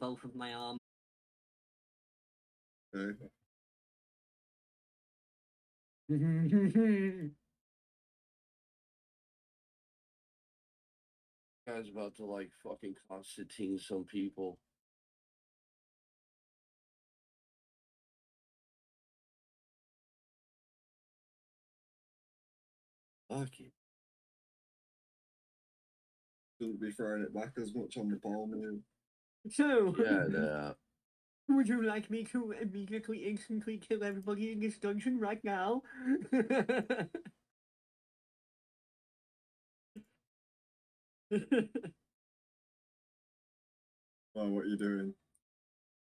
both of my arms. Okay. Guy's about to like fucking Constantine some people. Fuck it. Shouldn't be throwing it back as much on the ball move. So, Yeah, would you like me to immediately, instantly kill everybody in this dungeon right now? Oh, what are you doing?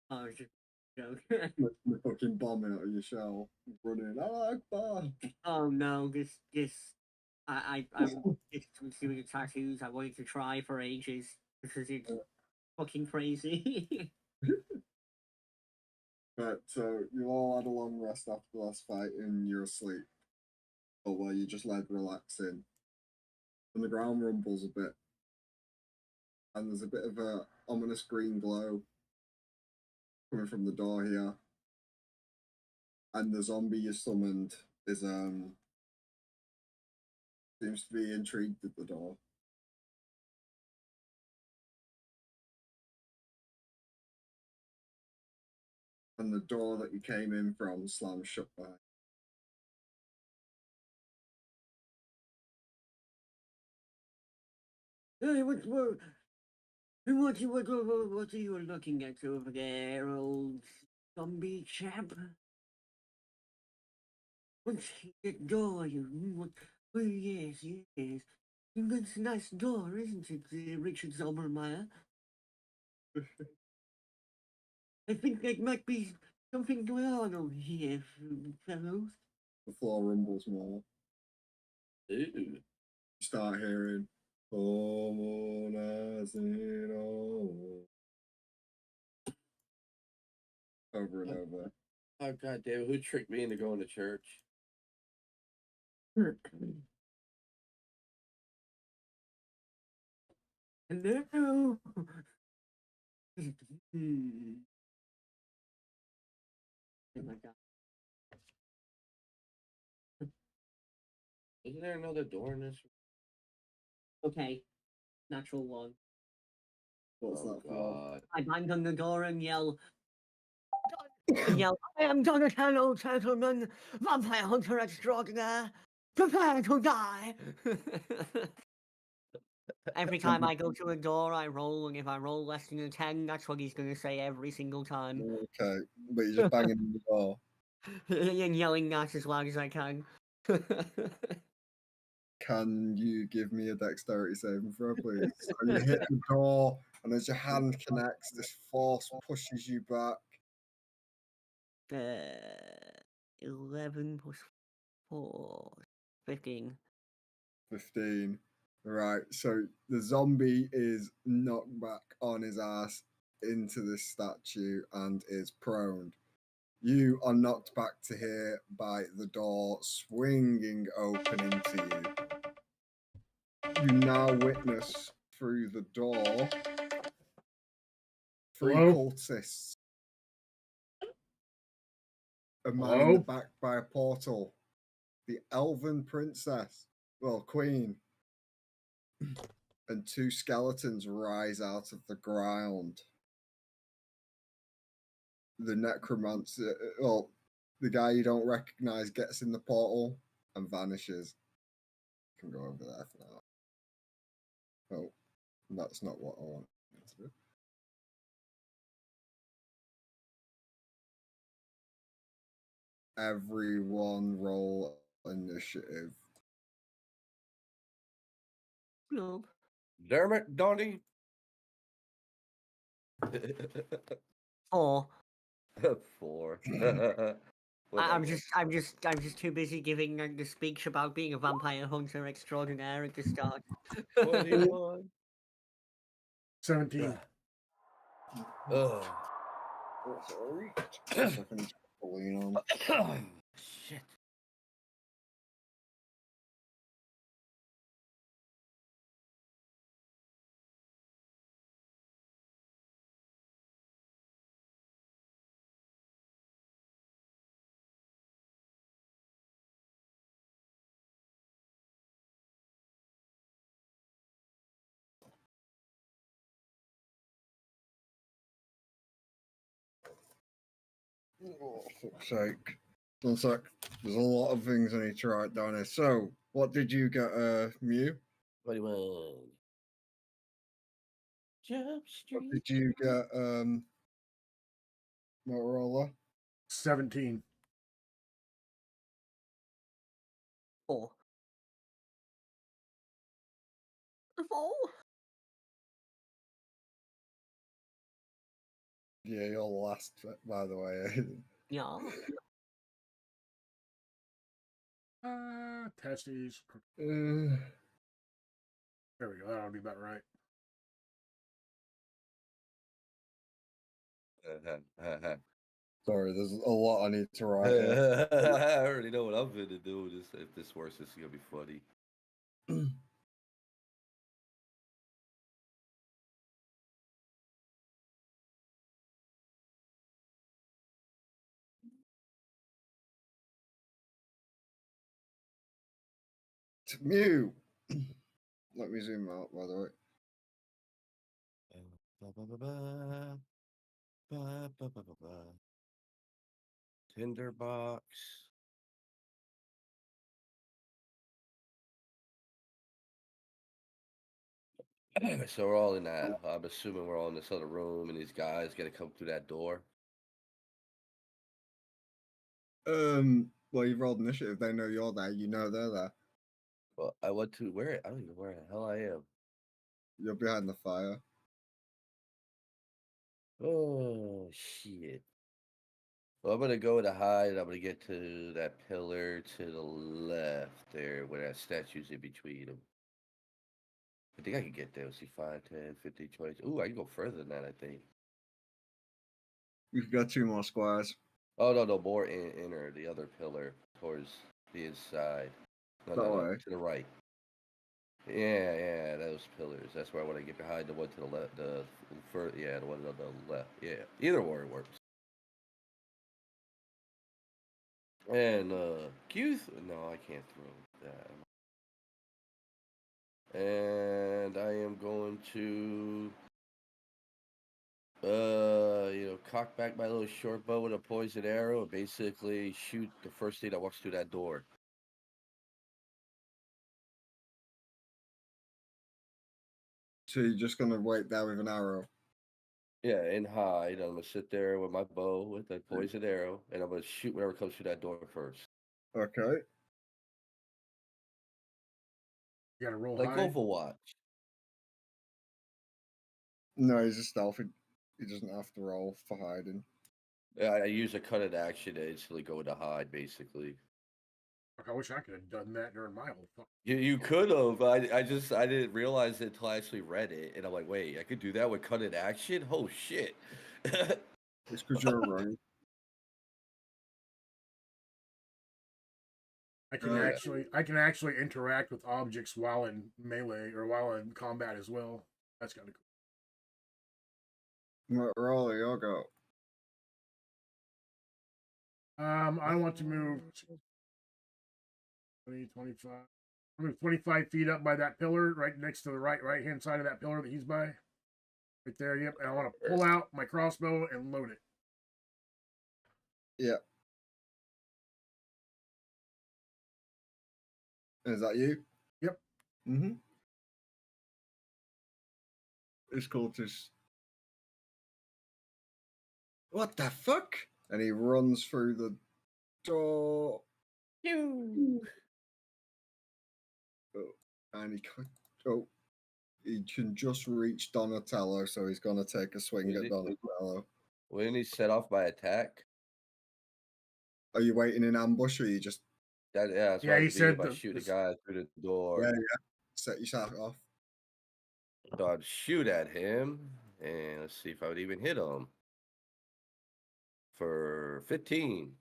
Oh, it's just a joke. The fucking bombing out of your shell, running. Oh, Akbar! Oh no, I'm just doing the tattoos I wanted to try for ages because it's fucking crazy. Right, so you all had a long rest after the last fight and you're asleep. Or well, you just let relaxing. And the ground rumbles a bit. And there's a bit of a ominous green glow coming from the door here. And the zombie you summoned is seems to be intrigued at the door. And the door that you came in from slams shut behind. Hey, what are you looking at over there, old zombie chap? What's that door? Oh, yes. That's a nice door, isn't it, Richard Zomermeyer? I think there might be something going on over here, fellows. The floor rumbles more. Ooh. You start hearing, "Como Nazino," over and over. Oh god damn it, who tricked me into going to church? Hello. Oh my god. Isn't there another door in this? Okay. Natural one. What's Oh that for? god. I bang on the door and yell, I am Jonathan, old gentleman, vampire hunter extraordinaire. Prepare to die. Every time I go to a door, I roll, and if I roll less than a 10, that's what he's going to say every single time. Okay, but you're just banging on the door. And yelling that as loud as I can. Can you give me a dexterity saving throw, please? So you hit the door, and as your hand connects, this force pushes you back. 11 plus 4, 15. 15. Right, so the zombie is knocked back on his ass into this statue and is prone. You are knocked back to here by the door swinging open into you. You now witness through the door 3 cultists. A man in the back by a portal. The elven princess, well, queen. And 2 skeletons rise out of the ground. The necromancer, well, the guy you don't recognize gets in the portal and vanishes. You can go over there for now. Oh, that's not what I want to do. Everyone roll initiative. No. Dermot, Donnie. 4. 4. I'm just too busy giving the speech about being a vampire hunter extraordinaire at the start. 21. 17. Ugh. Oh, sorry. I can lean on. Shit. Oh, fuck's sake. One sec. There's a lot of things I need to write down here. So, what did you get, Mew? 21. Jump What Street. did you get, Motorola? 17. 4. 4. Yeah, you're last, by the way. Yeah. Testes. Uh, There we go. That'll be about right. sorry, there's a lot I need to write I here. already know what I'm gonna do. If this works, this is gonna be funny. Mew! Let me zoom out, by the way. Tinderbox. So we're all in that. I'm assuming we're all in this other room, and these guys gotta come through that door. Well, you've rolled initiative. They know you're there. You know they're there. Well, I went to where? I don't even know where the hell I am. You're behind the fire. Oh shit. Well, I'm gonna go to hide. I'm gonna get to that pillar to the left there, where that statue's in between them. I think I can get there. Let's see, 5, 10, 15, 20. Ooh, I can go further than that, I think. You've got 2 more squares. Oh, no, more inner, the other pillar towards the inside. No, That no, way. to the right. Yeah, those pillars. That's where I want to get behind the one to the left. The one on the left. Yeah, either one works. And Qth. No, I can't throw that. And I am going to, cock back my little short bow with a poison arrow and basically shoot the first thing that walks through that door. So you're just gonna wait there with an arrow. Yeah, and hide. I'm gonna sit there with my bow with a poison arrow, and I'm gonna shoot whatever comes through that door first. Okay. You gotta roll Like high. Overwatch. No, he's a stealthy. He doesn't have to roll for hiding. Yeah, I use a cut action to instantly go into hide, basically. Fuck, I wish I could have done that during my whole fuck. You could have. I didn't realize it until I actually read it, and I'm like, wait, I could do that with cut action? Oh shit! It's because you're a rogue. I can actually interact with objects while in melee or while in combat as well. That's kind of cool. Roll, you'll go. I want to move 20, 25. I move 25 feet up by that pillar, right next to the right hand side of that pillar that he's by. Right there, yep. And I want to pull out my crossbow and load it. Yeah. Is that you? Yep. Mm-hmm. This cultist. What the fuck? And he runs through the door. And he can just reach Donatello, so he's gonna take a swing at Donatello. Wouldn't he set off my attack? Are you waiting in ambush, or are you just? That's Yeah, what I he was thinking said about shooting the guy through the door. Yeah. Set yourself off. So I'd shoot at him, and let's see if I would even hit him. For 15.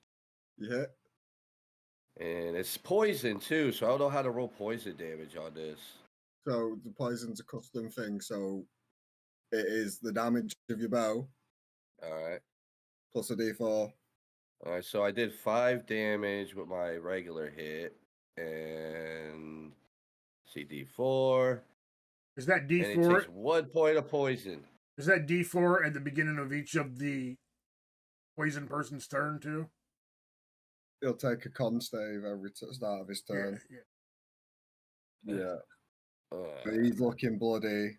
Yeah. And it's poison too, so I don't know how to roll poison damage on this. So the poison's a custom thing, so it is the damage of your bow. Alright. Plus a d4. Alright, so I did 5 damage with my regular hit. And see D4. Is that D4? And it takes 1 point of poison. Is that D4 at the beginning of each of the poison person's turn too. He'll take a con save every start of his turn. Yeah. Yeah. But he's looking bloody.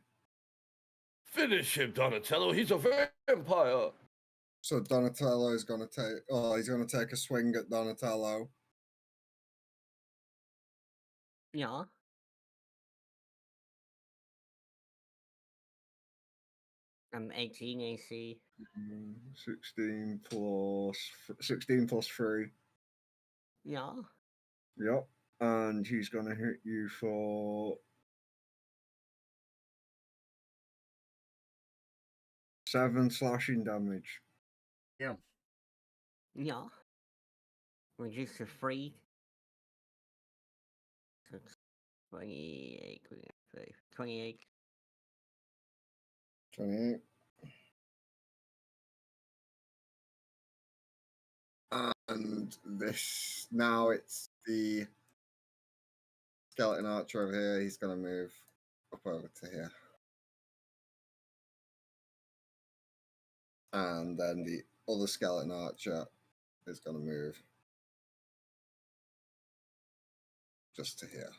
Finish him, Donatello. He's a vampire. So Donatello is going to take. Oh, he's going to take a swing at Donatello. Yeah. I'm 18 AC. 16 plus 3. Yeah. Yep. And he's going to hit you for 7 slashing damage. Yeah. Yeah. Reduce to 3. So it's 28. 28. 28. And this now it's the skeleton archer over here. He's going to move up over to here. And then the other skeleton archer is going to move just to here.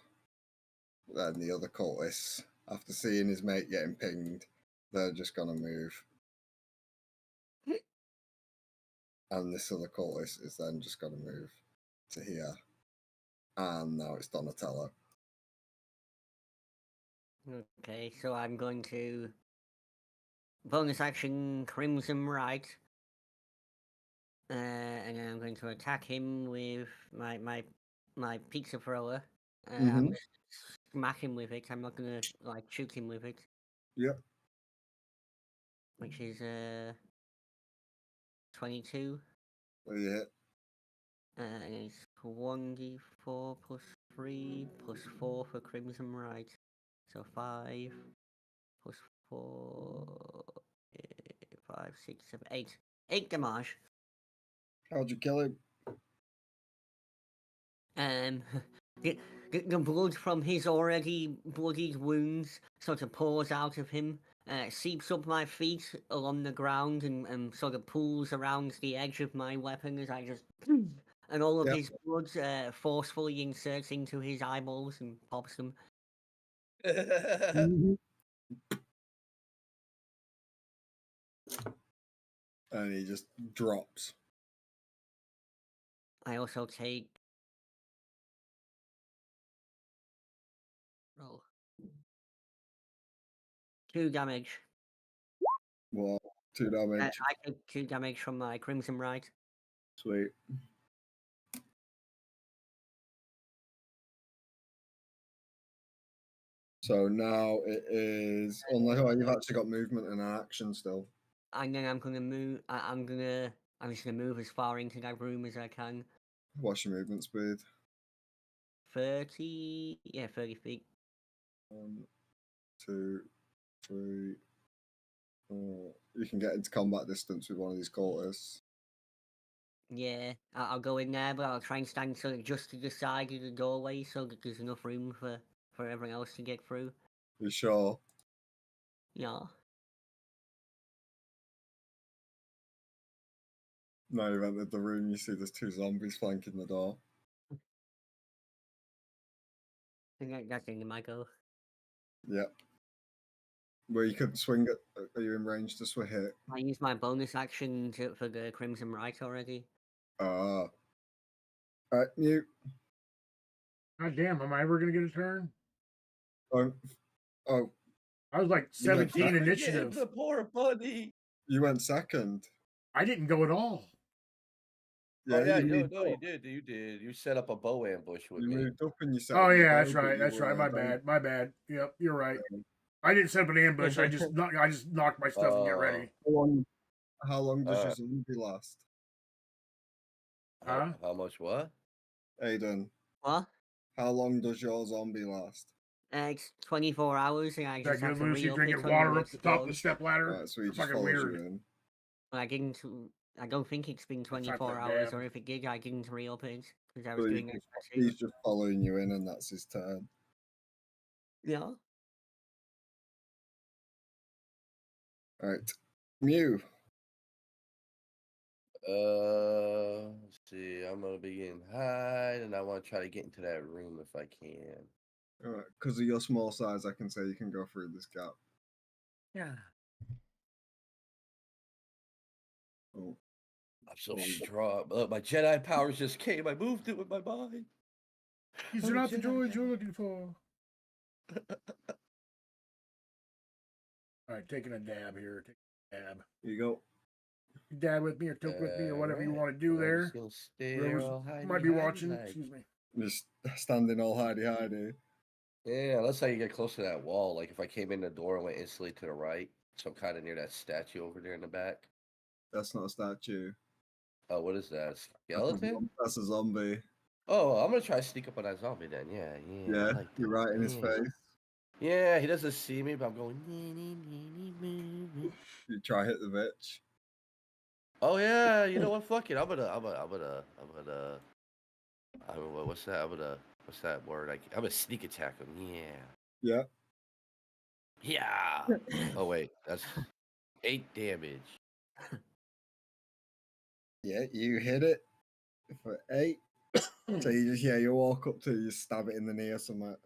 Then the other cultists, after seeing his mate getting pinged, they're just going to move. And this other cultist is then just going to move to here. And now it's Donatello. Okay, so I'm going to bonus action Crimson Right. And then I'm going to attack him with my pizza thrower. I'm just smack him with it. I'm not gonna like shoot him with it. Yep. Which is 22. You hit. And it's 1d4 plus 3 plus 4 for Crimson Right. So 5 plus 4, 5, 6, 7, 8. 8 damage. How'd you kill him? The blood from his already bloodied wounds sort of pours out of him, seeps up my feet along the ground and sort of pulls around the edge of my weapon as I just... And all of his blood forcefully inserts into his eyeballs and pops them. And he just drops. I also take... Roll. 2 damage. Well, 2 damage. I take 2 damage from my Crimson Right. Sweet. So now it is. Unless you've actually got movement and an action still. And then I'm gonna move. I'm just gonna move as far into that room as I can. What's your movement speed? 30. Yeah, 30 feet. 1, 2, 3. 4. You can get into combat distance with one of these cultists. Yeah, I'll go in there, but I'll try and stand sort of just to the side of the doorway so that there's enough room for everyone else to get through. You sure? Yeah. Now you've entered the room, you see there's 2 zombies flanking the door. And that's the end of my go. Yep. Where you could swing it. Are you in range to swing hit? I used my bonus action for the Crimson Right already. Ah. Alright, mute. God damn, am I ever gonna get a turn? Oh. I was like 17 Yeah, initiative. The poor bunny. You went second. I didn't go at all. Oh, yeah, you no, moved you up. did. You did. You set up a bow ambush with You me. moved up and you set Oh up your yeah, bow, that's but right. you That's right. were My down. bad. My bad. Yep, you're right. I didn't set up an ambush. I just knocked my stuff and get ready. How long does your Alright. zombie last? Huh? How much what? Aiden, What? how long does your zombie last? It's 24 hours, and I Is that just have good, to Lucy? re-up it Drinking on water the up the top of the next step ladder? Alright, so he It's just fucking follows weird. you in. I didn't. I don't think it's been It's not 24 that hours, bad. or if it did, I didn't re-up it because I So was doing it. he's just following you in, and that's his turn. Yeah. Alright. Mew. Let's see. I'm gonna begin hide, and I want to try to get into that room if I can. All right, because of your small size, I can say you can go through this gap. Yeah. Oh, I'm so strong. Look, my Jedi powers just came. I moved it with my mind. These I'm are a not the Jedi droids you're now. looking for. All right, taking a dab here. Take a dab. here you go. Dab with me or toke with me or whatever you Alright, want to do and I'm there. just gonna stay there Whoever's all hidey, might be hidey, watching, like. excuse me. Just standing all hidey. Yeah, that's how you get close to that wall. Like if I came in the door and went instantly to the right, so I'm kind of near that statue over there in the back. That's not a statue. Oh, what is that? Skeleton? That's a zombie. Oh, I'm gonna try to sneak up on that zombie then. Yeah, I Yeah, like you're that. right in his Yeah. face. Yeah, he doesn't see me, but I'm going. "Nee, nee, nee, nee, nee, nee." You try hit the bitch. Oh yeah, you know what? Fuck it. What's that? What's that word? I'm gonna sneak attack him. Yeah. Yeah. Yeah. Oh wait, that's 8 damage. Yeah, you hit it for 8. So you walk up to it, you stab it in the knee or something.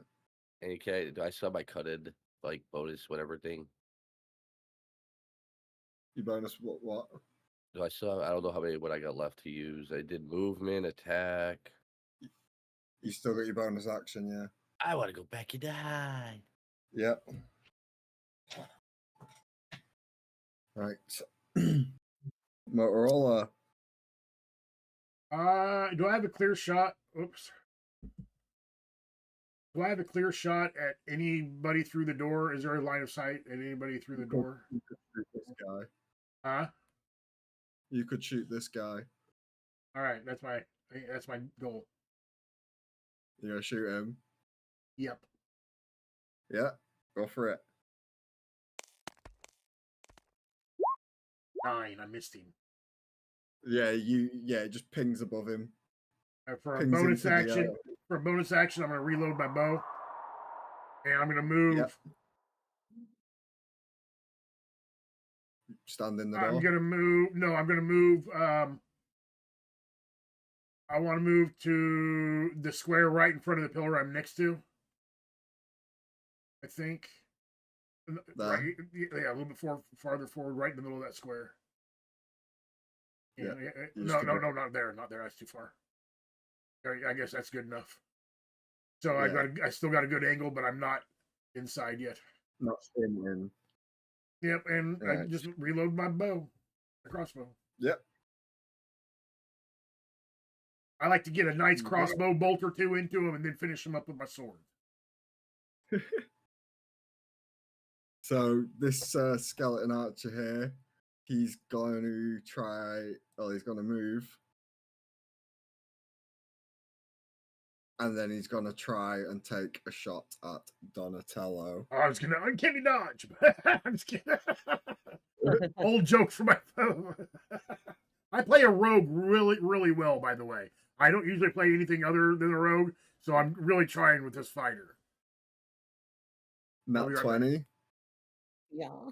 And okay, do I still have my cut-in like bonus whatever thing? You bonus what? Do I still have, I don't know how many what I got left to use. I did movement, attack. You still got your bonus action, yeah. I want to go back into hide. Yep. Right. Motorola. Do I have a clear shot? Oops. Do I have a clear shot at anybody through the door? Is there a line of sight at anybody through the door? You could shoot this guy. Huh? You could shoot this guy. All right, that's my goal. You're gonna shoot him. Yep. Yeah. Go for it. 9. I missed him. Yeah, it just pings above him. For a Pings bonus into the action, I'm gonna reload my bow, and I'm gonna move. Yep. Stand in the door. I'm gonna move. No, I'm gonna move. I want to move to the square right in front of the pillar I'm next to. I think. Right, yeah, a little bit farther forward, right in the middle of that square. Yeah. No, not there. That's too far. I guess that's good enough. So Yeah. I still got a good angle, but I'm not inside yet. Not in. Yep, and I Right. just reload my bow, the crossbow. Yep. I like to get a nice crossbow bolt or two into him and then finish him up with my sword. So this skeleton archer here, he's going to try. Well, he's going to move, and then he's going to try and take a shot at Donatello. I was gonna uncanny dodge. I'm just kidding. Old joke for my phone. I play a rogue really, really well, by the way. I don't usually play anything other than a rogue, so I'm really trying with this fighter. Nat 20. Yeah.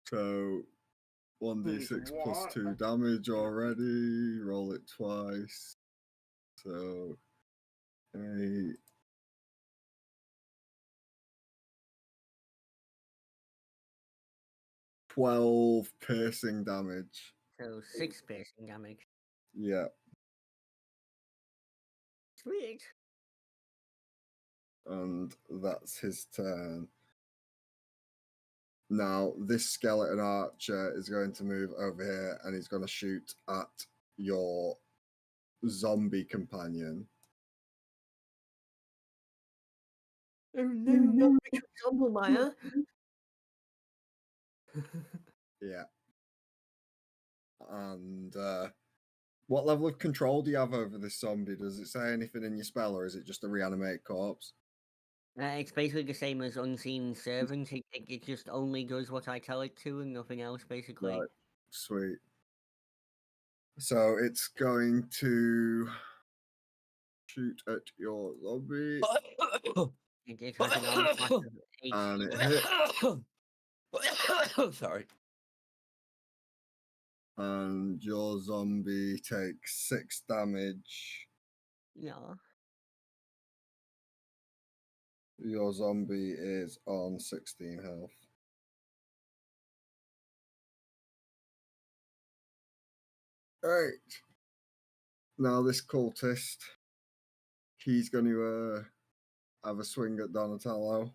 So 1d6 plus 2 damage already. Roll it twice. So 8. $12 piercing damage. So 6 piercing damage. Yeah. Sweet. And that's his turn. Now, this skeleton archer is going to move over here and he's going to shoot at your zombie companion. Oh no, Richard Zombelmeyer. Yeah. And what level of control do you have over this zombie? Does it say anything in your spell, or is it just a reanimate corpse? It's basically the same as Unseen Servant. It just only does what I tell it to and nothing else, basically. Right. Sweet. So it's going to shoot at your zombie. It has an armor class of 8. And it hits. Sorry. And your zombie takes 6 damage. Yeah. Your zombie is on 16 health. Right. Now this cultist, he's going to have a swing at Donatello.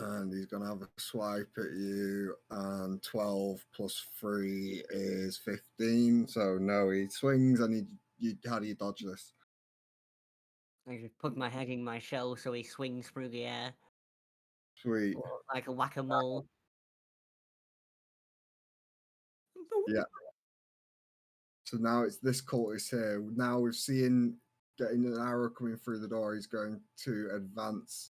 And he's going to have a swipe at you, and 12 plus 3 is 15. So no, he swings, and how do you dodge this? I just put my head in my shell so he swings through the air Sweet. like a whack-a-mole. Yeah. So now it's this cultist here. Now we've seen getting an arrow coming through the door. He's going to advance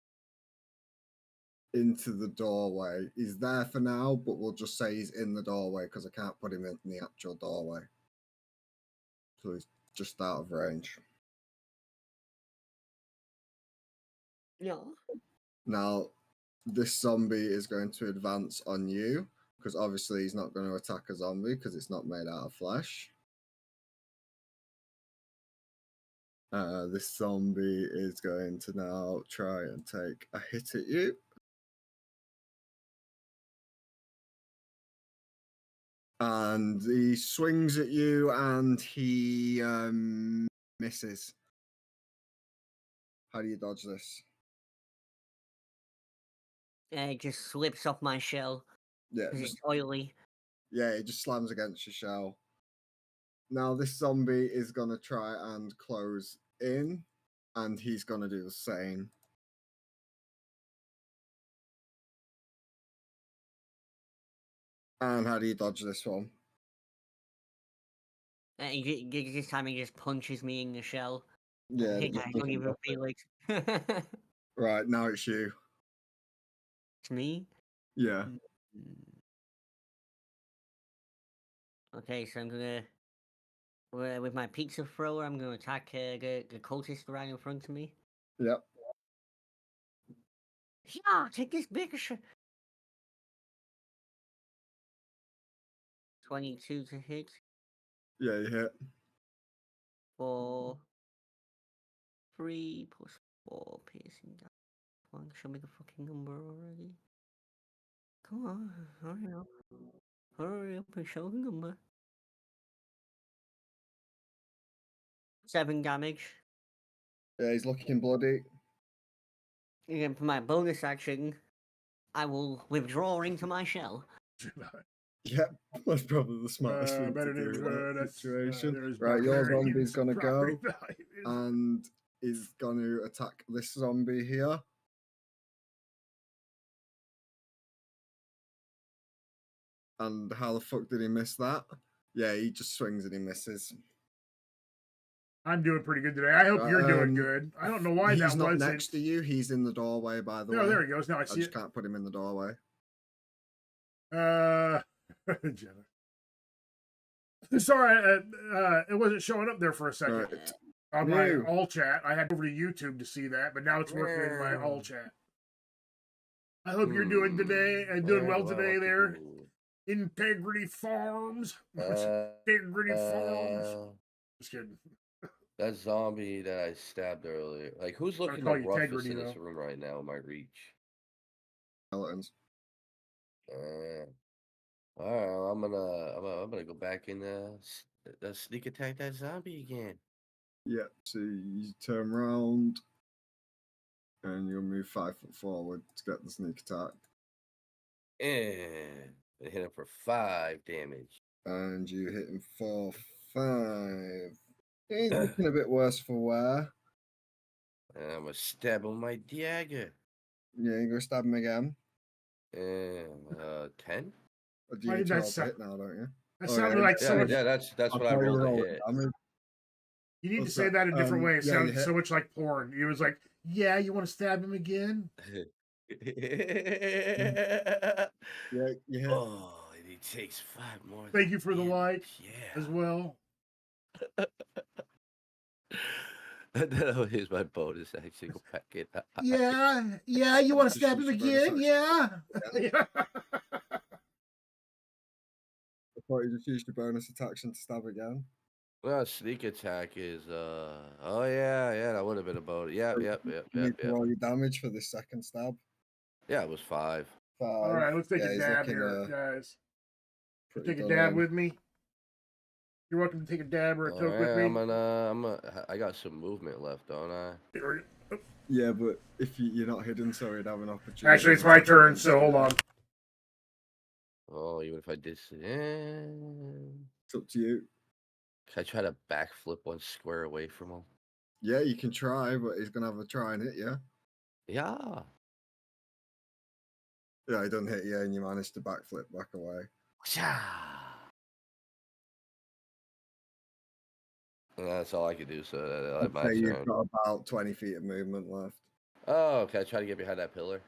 into the doorway. He's there for now, but we'll just say he's in the doorway because I can't put him in the actual doorway. So he's just out of range. Yeah. Now, this zombie is going to advance on you because obviously he's not going to attack a zombie because it's not made out of flesh. This zombie is going to now try and take a hit at you. And he swings at you and he misses. How do you dodge this? It just slips off my shell Yeah, because it's oily. yeah, it just slams against your shell. Now this zombie is gonna try and close in, and he's gonna do the same. And how do you dodge this one? This time he just punches me in the shell. Yeah, I don't even feel it. It's right, now it's you. me? Yeah. Okay, so I'm gonna... with my pizza thrower, I'm gonna attack the cultist right in front of me. Yep. Yeah, take this big shit. 22 to hit. Yeah, you hit. For 3 plus 4 piercing damage. Come on, show me the fucking number already. Come on, hurry up. Hurry up and show the number. 7 damage. Yeah, he's looking bloody. Again, for my bonus action, I will withdraw into my shell. Yep, that's probably the smartest thing to do in that situation. Right, your zombie's gonna go and is gonna attack this zombie here. And how the fuck did he miss that? Yeah, he just swings and he misses. I'm doing pretty good today. I hope you're doing good. I don't know why that He's not wasn't. next to you. He's in the doorway, by the way. Oh, there he goes. Now I see I just can't put him in the doorway. Jenna. Sorry, it wasn't showing up there for a second. Right. On my all chat, I had over to YouTube to see that, but now it's working in my all chat. I hope you're doing today and doing well today there. Integrity Farms. Integrity Farms. Just kidding. That zombie that I stabbed earlier. Like, who's looking call the you roughest Integrity, in this though. room right now in my reach? Skeletons. All right, I'm gonna go back and sneak attack that zombie again. Yep. So you turn around and you'll move 5 foot forward to get the sneak attack. And I hit him for 5 damage. And you hit him for 5. He's looking a bit worse for wear. And I'm gonna stab him with my dagger. Yeah, you go stab him again. And 10. Or do you need to roll to hit now, don't you? That sounded like so much. Yeah, that's what I rolled to hit. You need to say that a different way. It sounded so much like porn. He was like, "Yeah, you want to stab him again?" Yeah. Oh, and he takes 5 more. Thank you for the like as well. Then I'll use my bonus action. Go back in. Yeah, you want to Just stab him use your bonus again? Yeah. Yeah. I thought you just used your bonus action to stab again. Well, sneak attack is oh yeah, that would have been a bonus. Yep. You need to roll your damage for this second stab. Yeah, it was 5. 5. All right, let's take Yeah, a he's dab looking, here, guys. pretty Take a done dab in. with me. You're welcome to take a dab or a All toke with right, me. I got some movement left, don't I? Yeah, but if you're not hidden, so he'd have an opportunity. Actually, it's my turn, so hold on. Oh, even if I did, It's up to you. can I try to backflip 1 square away from him? Yeah, you can try, but he's gonna have a try and hit you. Yeah. Yeah, he doesn't hit you, and you manage to backflip back away. And that's all I could do. So I'd my say you've turn. got about 20 feet of movement left. Oh, can I try to get behind that pillar?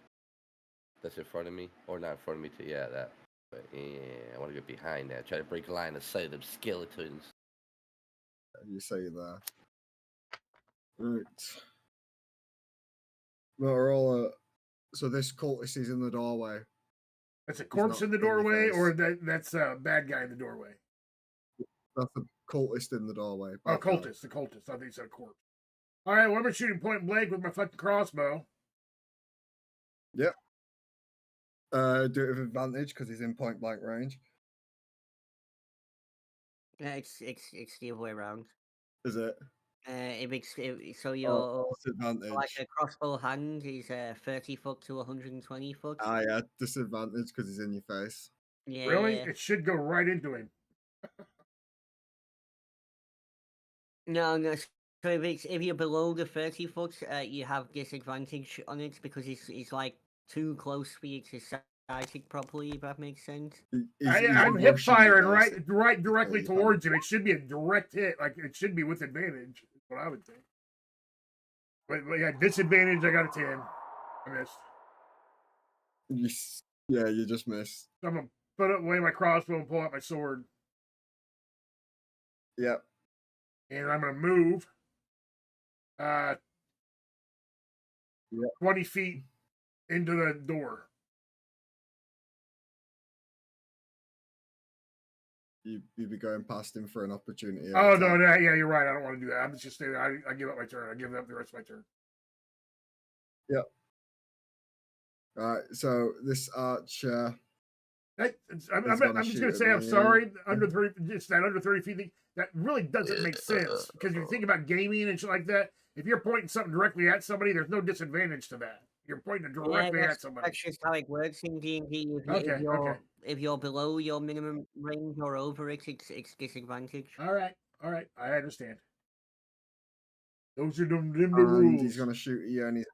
That's in front of me, or not in front of me? Too. Yeah, that. But yeah, I want to get behind that. Try to break line of sight of them skeletons. You say that. Right. Motorola. So this cultist is in the doorway. That's a corpse not in the in your doorway, face. or that's a bad guy in the doorway? That's the cultist in the doorway. Oh, Bad guy. cultist, the cultist. I think it's a corpse. All right, well, I'm going to shoot him point blank with my fucking crossbow. Yep. Do it with advantage because he's in point blank range. It's the other way around. Is it? It makes it, so your Disadvantage. like a crossbow hand is 30 foot to 120 foot. Yeah, disadvantage because he's in your face. Yeah. Really? It should go right into him. No. So if you're below the 30 foot, you have disadvantage on it because it's like too close for you to sight it properly. If that makes sense. I'm hip firing right directly He's towards him. It should be a direct hit. Like it should be with advantage. Is what I would think. But yeah, disadvantage. I got a 10. I missed. You just missed. So I'm gonna put away my crossbow and pull out my sword. Yep. And I'm gonna move. 20 feet into the door. You'd be going past him for an opportunity. Oh no, yeah, you're right. I don't want to do that. I'm just saying. I give up my turn. I give up the rest of my turn. Yep. All right. So this archer. I'm just going to say I'm sorry. Under 30, just that under 30 feet thing. That really doesn't make sense because if you think about gaming and shit like that, if you're pointing something directly at somebody, there's no disadvantage to that. You're pointing it directly at somebody. That's just how it works in D&D. If you're below your minimum range or over it, it's disadvantage. All right. I understand. Those are the rules. He's going to shoot you, and he's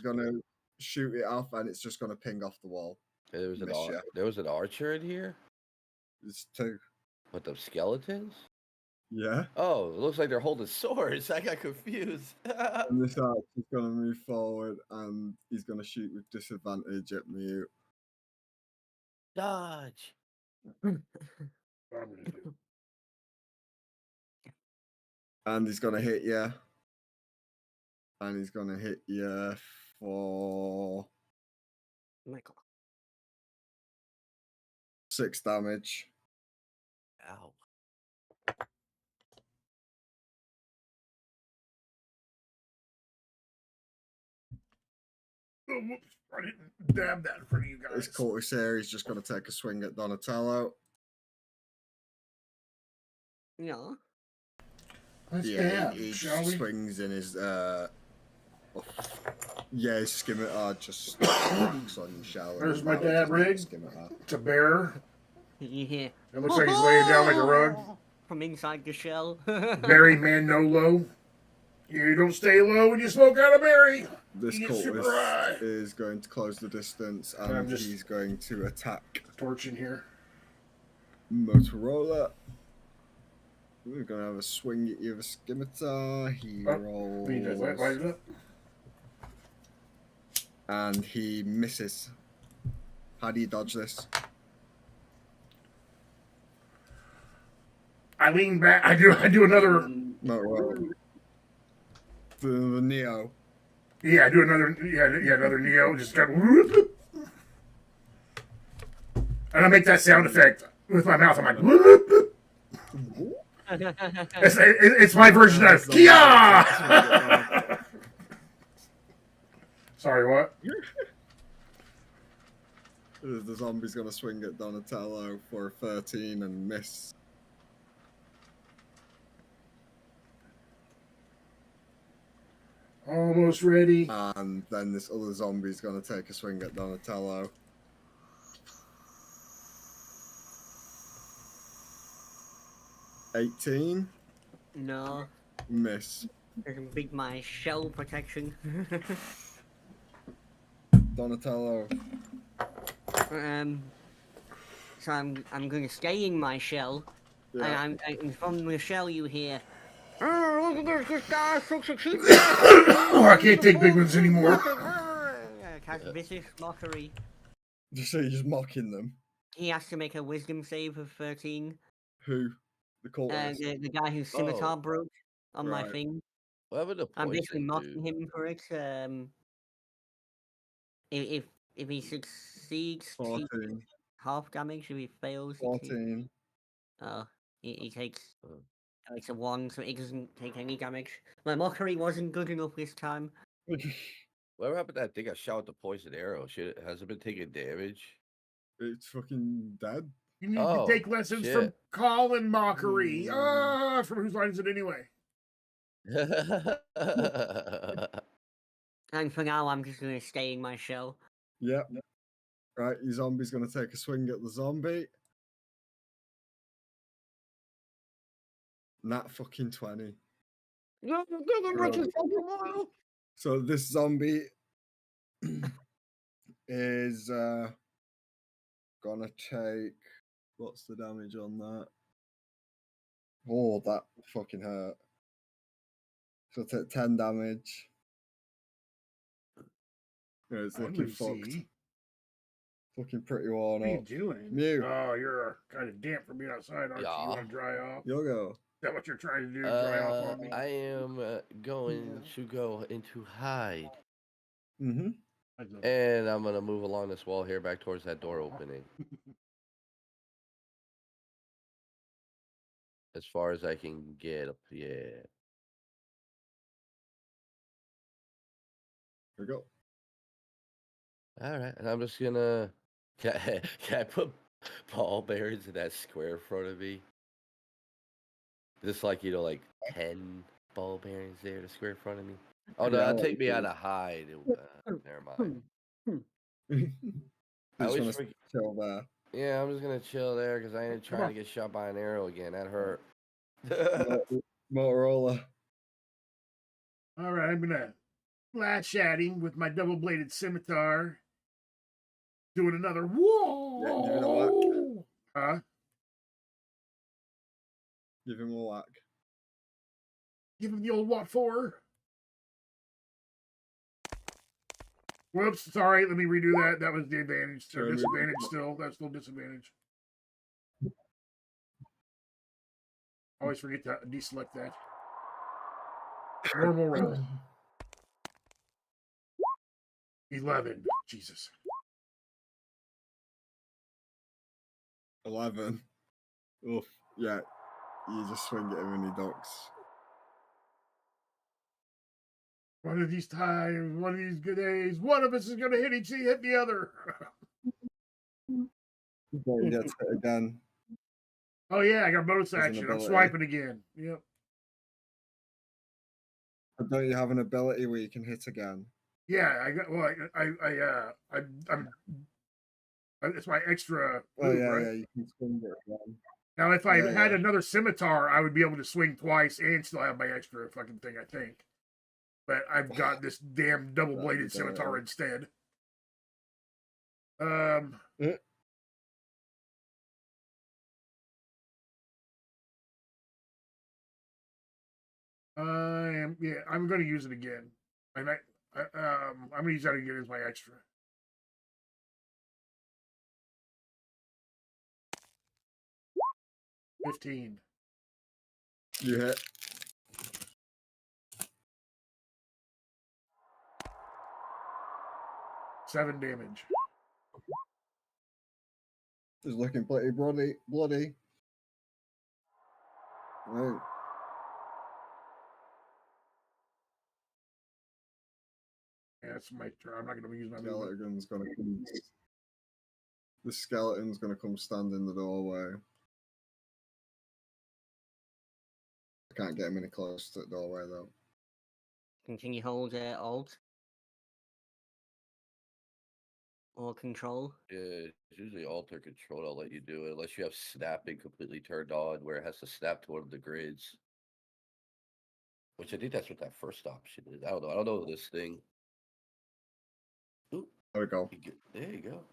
going to shoot it off, and it's just going to ping off the wall. There was an archer in here. It's 2. What, the skeletons? Yeah. Oh, it looks like they're holding swords. I got confused. And this archer's going to move forward, and he's going to shoot with disadvantage at me. Dodge. And he's going to hit you. And he's going to hit you for Michael. 6 damage. Ow. Oh, whoops. I didn't dab that in front of you guys. This courtier is just going to take a swing at Donatello. Yeah. Let's Yeah, dab, he shall we? swings in his his skimitar just knocks on your shower. There's my dab rig. Skimitar. It's a bear. Yeah. It looks like he's laying down like a rug. From inside the shell. Berry Manolo. You don't stay low when you smoke out a berry. This You get super cultist high. is going to close the distance, and he's going to attack Torch in here. Motorola. We're going to have a swing at you with a scimitar. He rolls. He does that, light it up. And he misses. How do you dodge this? I lean back. I do another Motorola. The Neo. Yeah, do another. Yeah, another Neo. Just kind of. And I make that sound effect with my mouth. I'm like. It's my version of Kia. Sorry, what? The zombie's gonna swing at Donatello for a 13 and miss. Almost ready. And then this other zombie's gonna take a swing at Donatello. $18. No, Miss. doesn't beat my shell protection. Donatello. So I'm going to stay in my shell, Yeah. and from the shell you hear. Oh, look at this guy, such a cheap. I can't take big ones anymore. Has vicious mockery. So you're just mocking them. He has to make a wisdom save of 13. Who? The cultist. The guy whose scimitar broke on my Right. thing. What would the I'm basically poison mocking do? him for it. If he succeeds, 14. half damage. If he fails, 14. He takes Oh. a 1, so he doesn't take any damage. My mockery wasn't good enough this time. Whatever happened to that thing I shot with the poison arrow? Shit, has it been taking damage? It's fucking dead. You need Oh, to take lessons from shit. Colin Mockery. From whose line is it anyway? And for now, I'm just gonna stay in my shell. Yep. Right, your zombie's gonna take a swing at the zombie. Nat fucking 20. So this zombie is gonna take, what's the damage on that? Oh, that fucking hurt. So take 10 damage. Yeah, it's looking fucked. Looking pretty worn What are you up. doing? Mew. Oh, you're kind of damp from being outside, aren't you? Yeah. You want to dry off? Is Yogo. that what you're trying to do? Dry off on me? I am going to go into hide. Mm-hmm. And I'm going to move along this wall here back towards that door opening. As far as I can get up, yeah. Here we go. All right, and I'm just gonna. Can I put ball bearings in that square in front of me? Just like 10 ball bearings there, the square in front of me. Oh no, Yeah, that'll take me out of hide. Never mind. I Just always want to forget. chill there. Yeah, I'm just gonna chill there because I ain't trying to get shot by an arrow again. That hurt. Motorola. All right, I'm gonna flash at him with my double-bladed scimitar. Doing another whoa! Yeah, give it a whack. Huh? Give him a whack. Give him the old what for? Whoops, sorry, let me redo that. That was the advantage. Or disadvantage still. That's still disadvantage. Always forget to deselect that. Normal roll. 11. Jesus. 11. Oof. Yeah. You just swing at him and he ducks. One of these times, one of these good days, one of us is going to hit the other. He gets hit again. Oh, yeah, I got bonus As an action. I'm ability. swiping again. Yep. But don't you have an ability where you can hit again? Yeah, I got. Well, I'm. It's my extra. Oh move, yeah, right? yeah. You can swing it again. Now, if I Yeah, had yeah. another scimitar, I would be able to swing twice and still have my extra fucking thing, I think. But I've got this damn double-bladed scimitar instead. I'm going to use it again, and I'm going to use that again as my extra. $15. You hit. 7 damage. It's looking pretty bloody. Right. Yeah, it's my turn. I'm not going to use my movement. Skeleton's gonna come. The skeleton's gonna come stand in the doorway. I can't get him any close to the doorway though. Continue hold Alt or Control. Yeah, it's usually alter control. I'll let you do it unless you have snapping completely turned on, where it has to snap to one of the grids. Which I think that's what that first option is. I don't know. I don't know this thing. Ooh, There we go. there you go.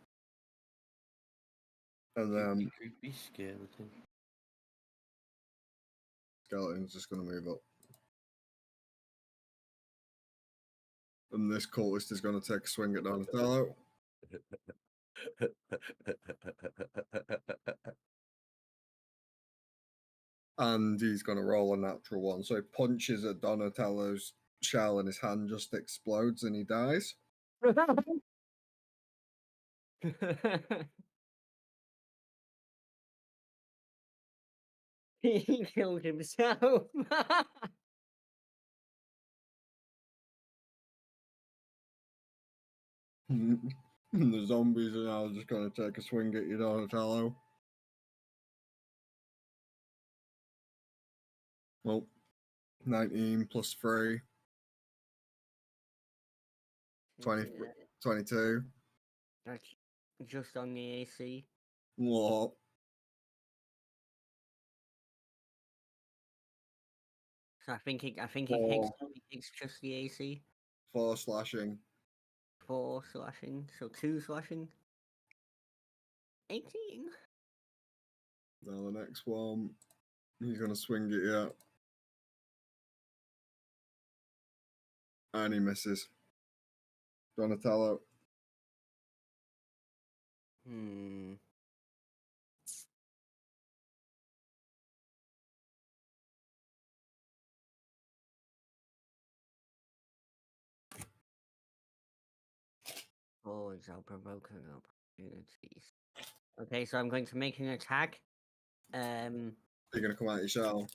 And then Creepy skeleton. skeleton's just gonna move up. And this cultist is gonna take a swing at Donatello. And he's gonna roll a natural one. So he punches at Donatello's shell and his hand just explodes and he dies. He killed himself. And the zombies are now just gonna take a swing at you, Donatello. Well, 19 plus 3. 20, 22. That's just on the AC. What? So I think it Four. hits just the AC. 4 slashing. 4 slashing, so 2 slashing. 18. Now the next one, he's gonna swing at you. And he misses. Donatello. Hmm. Oh, it's our provoking opportunities. Okay, so I'm going to make an attack. You're gonna come out your shell.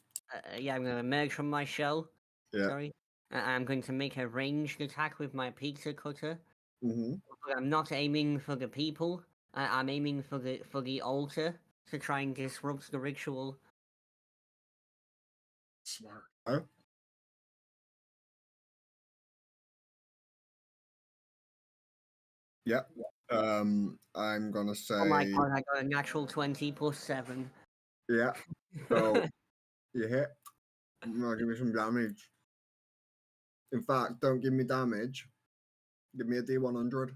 Yeah, I'm going to emerge from my shell. Yeah. Sorry. I'm going to make a ranged attack with my pizza cutter. Mm-hmm. But I'm not aiming for the people. I'm aiming for the altar to try and disrupt the ritual. Smart. Oh. Yeah. I'm gonna say. Oh my god, I got a natural 20 plus 7. Yeah. So you hit. No, give me some damage. In fact, don't give me damage. Give me a D100.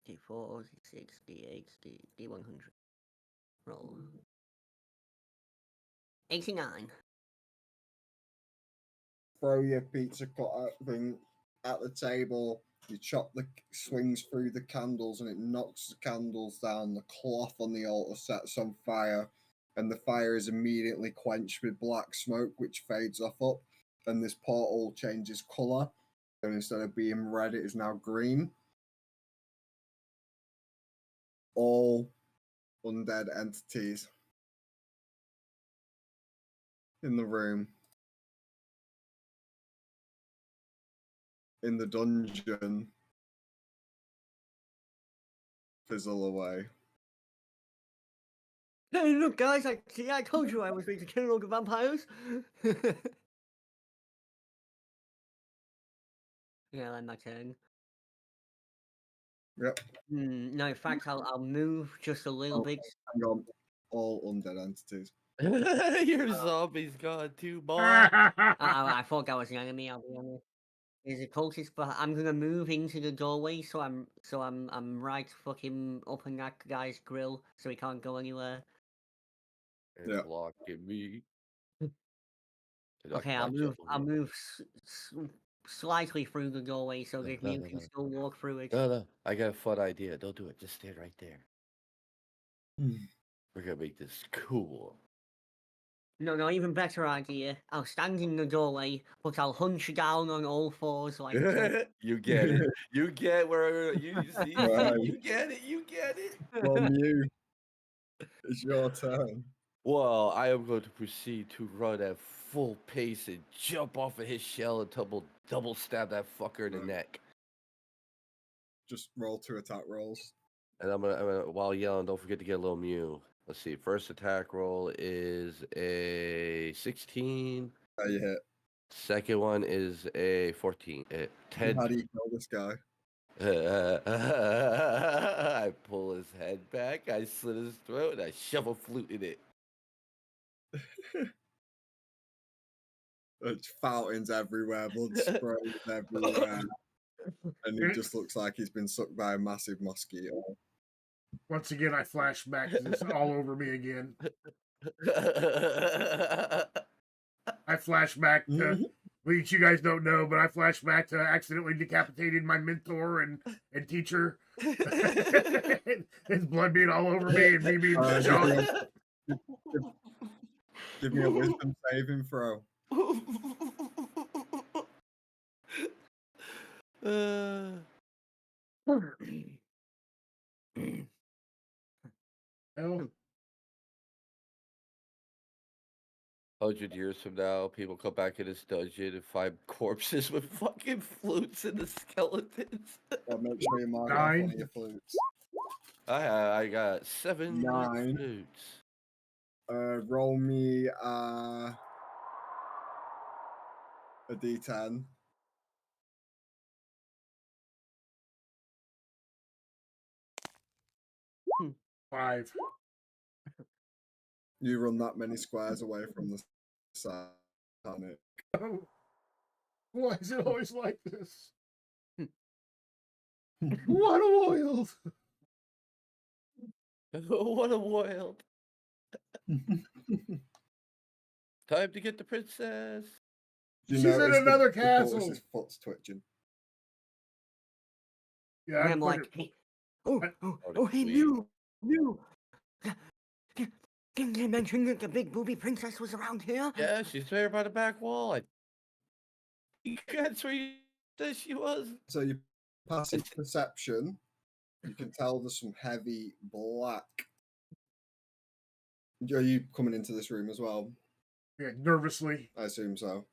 D4, D6, D8, D100. Roll. 89. Throw your pizza cutter thing at the table. You chop the swings through the candles and it knocks the candles down. The cloth on the altar sets on fire, and the fire is immediately quenched with black smoke, which fades off up. And this portal changes color, and instead of being red, it is now green. All undead entities in the room, in the dungeon, fizzle away. Hey, look, guys! I told you I was going to kill all the vampires. Yeah, that's my turn. Yep. No, in fact, I'll move just a little bit. Hang on. All undead entities. Your zombie's gone too, boy. I thought that was an enemy. I'll be honest. There's a cultist, but I'm gonna move into the doorway, so I'm right fucking up in that guy's grill, so he can't go anywhere. It's Yeah. blocking me. Okay, I'll move slightly through the doorway so that you can still walk through it. No, I got a fun idea. Don't do it. Just stand right there. Hmm. We're gonna make this cool. No, even better idea. I'll stand in the doorway, but I'll hunch down on all fours like You get it. You get where you see. Right. You get it. You get it. From you, it's your turn. Well, I am going to proceed to run at full pace and jump off of his shell and double stab that fucker in the Right. neck. Just roll 2 attack rolls. And I'm gonna while yelling, don't forget to get a little mew. Let's see. First attack roll is a 16. You hit. Second one is a 14. 10. How do you kill this guy? I pull his head back, I slit his throat, and I shove a flute in it. It's fountains everywhere, blood sprays everywhere. And it just looks like he's been sucked by a massive mosquito. Once again, I flash back to this all over me again. I flash back to, which you guys don't know, but I flash back to accidentally decapitating my mentor and teacher. His blood being all over me and me being shocked. Give me a wisdom saving throw. Hell, 100 years from now, people come back in this dungeon and find corpses with fucking flutes in the skeletons. Well, make sure you mark off 9. one of your flutes. I got 7 9. flutes. Roll me a d10. Hmm. 5. You run that many squares away from the satanic. Oh, why is it always like this? What a wild! What a wild. Time to get the princess. You She's in notice another the castle. tortoise's foot's twitching. Yeah, I'm like, hey, oh, hey, sweet. you. Didn't they mention that the big booby princess was around here? Yeah, she's there by the back wall. That's where you said she was. So you passive perception, you can tell there's some heavy black. Are you coming into this room as well? yeah, nervously I assume so.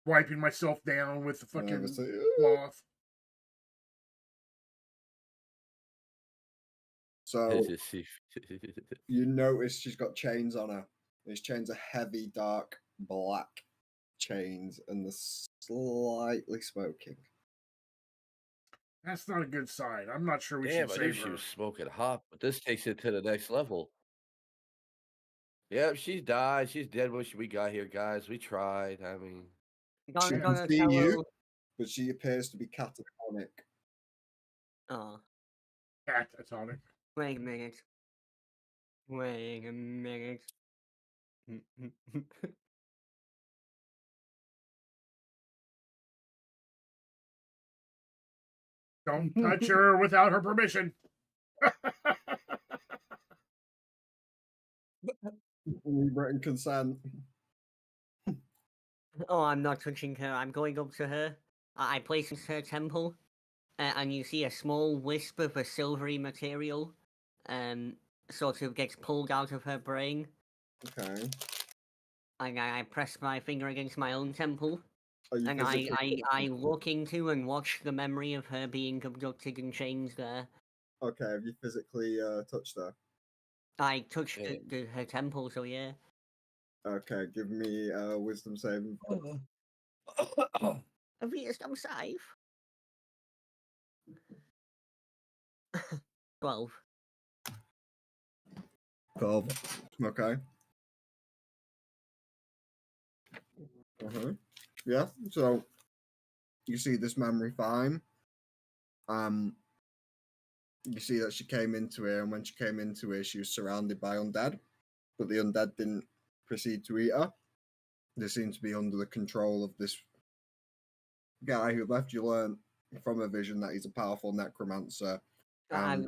wiping myself down with the fucking Nervously. cloth. So you notice she's got chains on her. These chains are heavy, dark, black chains, and they're slightly smoking. That's not a good sign. I'm not sure we Damn, should I knew save she her. was smoking hot, but this takes it to the next level. Yep, she's died. She's dead when we got here, guys. We tried. I mean, She Gonna can see tell her. you, but she appears to be catatonic. Oh, Catatonic. wait a minute. Wait a minute. Don't touch her without her permission. Written consent. Oh, I'm not touching her. I'm going up to her. I place in her temple, and you see a small wisp of a silvery material, sort of gets pulled out of her brain. Okay. And I press my finger against my own temple, Are you and I look into and watch the memory of her being abducted and chained there. Okay, have you physically touched her? I touched Yeah. her temple, so yeah. Okay, give me a wisdom saving. A wisdom save. 12. 12. Okay. Yeah, so you see this memory fine. You see that she came into here, and when she came into here, she was surrounded by undead, but the undead didn't proceed to eat her. They seem to be under the control of this guy who left. You learn from a vision that he's a powerful necromancer. And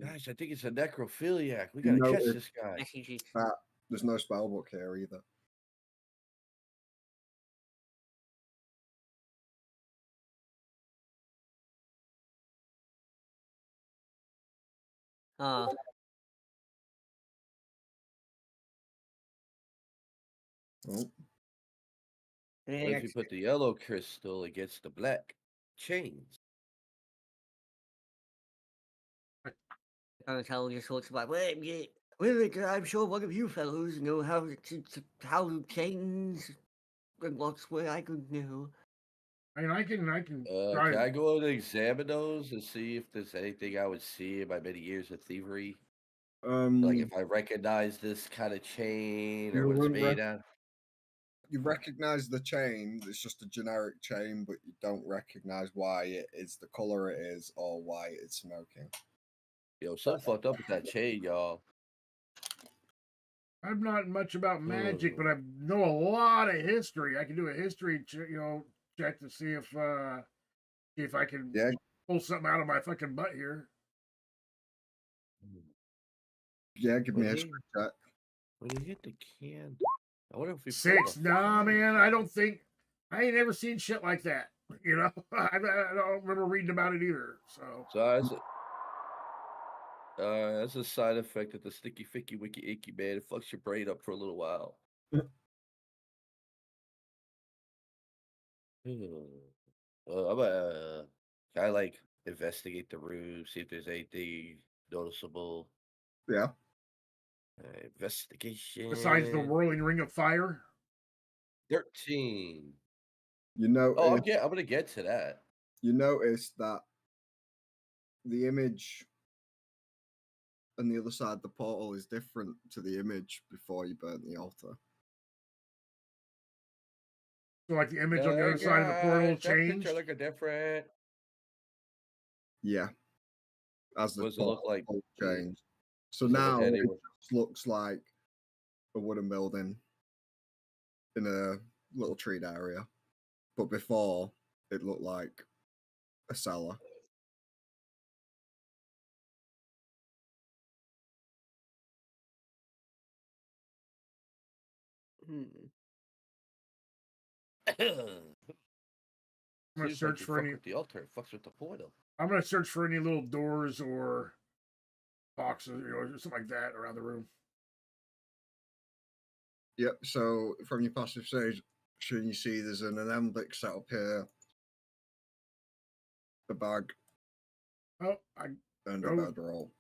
Gosh, I think it's a necrophiliac. We gotta catch notice this guy. Messages. that There's no spell book here either. Oh. Oh, What if you put the yellow crystal against the black chains? Donatello just looks like, wait, I'm sure one of you fellows know how to change and what's what I could know. I mean, I can try. Can I go and examine those and see if there's anything I would see in my many years of thievery? Like if I recognize this kind of chain or You what it's wouldn't made out. you recognize the chain. It's just a generic chain, but you don't recognize why it is the color it is or why it's smoking. Yo, something fucked up with that chain, y'all. I'm not much about magic, but I know a lot of history. I can do a history, check to see if I can pull something out of my fucking butt here. Yeah, give me a history check. When you hit the candle, I wonder if we 6. Nah, man, I ain't ever seen shit like that. You know, I don't remember reading about it either. So that's a side effect of the sticky, ficky, wicky, icky, man. It fucks your brain up for a little while. Can I like investigate the room, see if there's anything noticeable? Yeah. Investigation. Besides the whirling ring of fire. 13. You know. Oh, I'm gonna get to that. You notice that the image on the other side of the portal is different to the image before you burnt the altar. So, like the image on the other side of the portal changed. Picture look different. Yeah. As the What does it look like? Changed. So now it just looks like a wooden building in a little treed area, but before it looked like a cellar. I'm gonna search for any. With the altar, it fucks with the portal. I'm gonna search for any little doors or boxes, or something like that around the room. Yep. So from your passive stage, you see there's an alembic set up here, a bag, and a bedroll.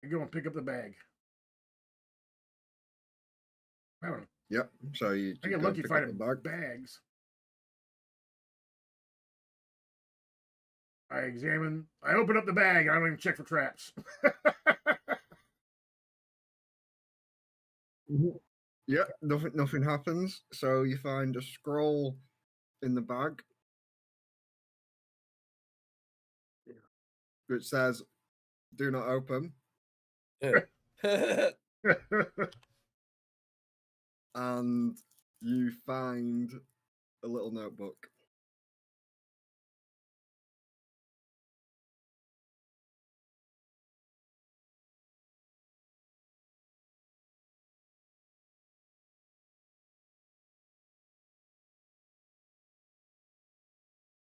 I go and pick up the bag. I don't know. Yep. So I get lucky finding bags. I open up the bag. I don't even check for traps. Yep. Nothing happens. So you find a scroll in the bag, which says, "Do not open." And you find a little notebook.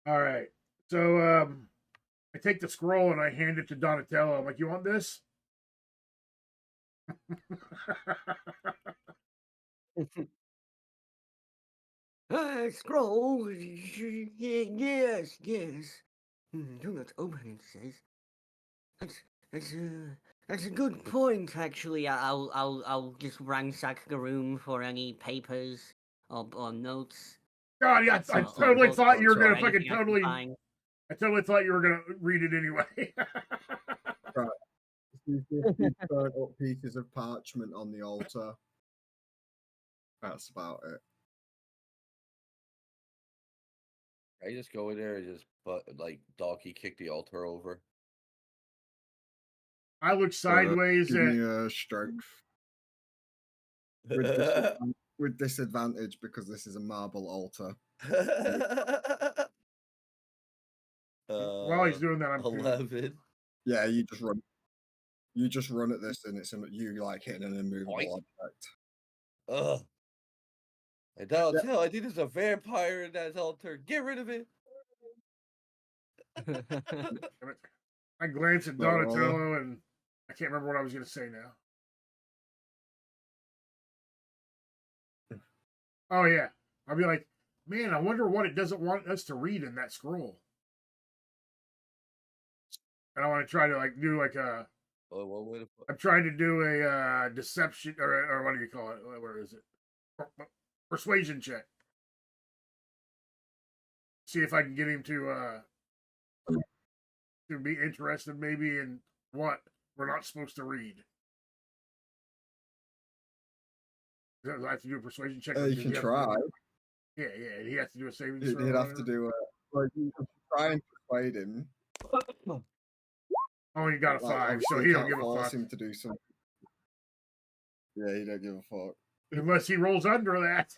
All right. So I take the scroll and I hand it to Donatello. I'm like, "You want this?" Scroll. Yes. Do not open. It says. That's a good point. Actually, I'll just ransack the room for any papers or notes. God, yeah, I totally thought you were gonna fucking totally. I totally thought you were gonna read it anyway. Right. You burn up pieces of parchment on the altar. That's about it. I just go in there and just donkey kick the altar over. I look sideways give me a strength. With disadvantage because this is a marble altar. While he's doing that, I'm 11. Yeah, you just run at this and it's you like hitting an immovable object. Ugh. And Donald tell, I think there's a vampire in that altar. Get rid of it. I glance at Not Rola. Donatello and I can't remember what I was going to say now. Oh, yeah. I'll be like, man, I wonder what it doesn't want us to read in that scroll. And I want to try to do a. Oh, what way to put I'm trying to do a deception or what do you call it? Where is it? Persuasion check. See if I can get him to be interested maybe in what we're not supposed to read. Do I have to do a persuasion check? You can try. Yeah. He has to do a saving throw. He'd have to do you can try and persuade him. Oh, he got a 5, so he don't give a fuck. Him to do something. Yeah, he don't give a fuck. Unless he rolls under that.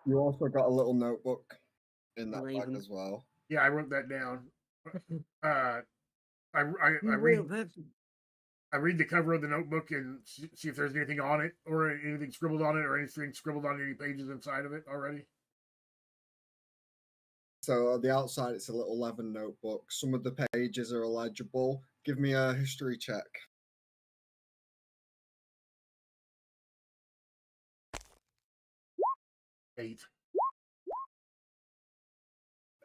You also got a little notebook in that bag as well. Yeah, I wrote that down. I read the cover of the notebook and see if there's anything on it or anything scribbled on it or anything scribbled on any pages inside of it already. So on the outside, it's a little leathern notebook. Some of the pages are illegible. Give me a history check. 8.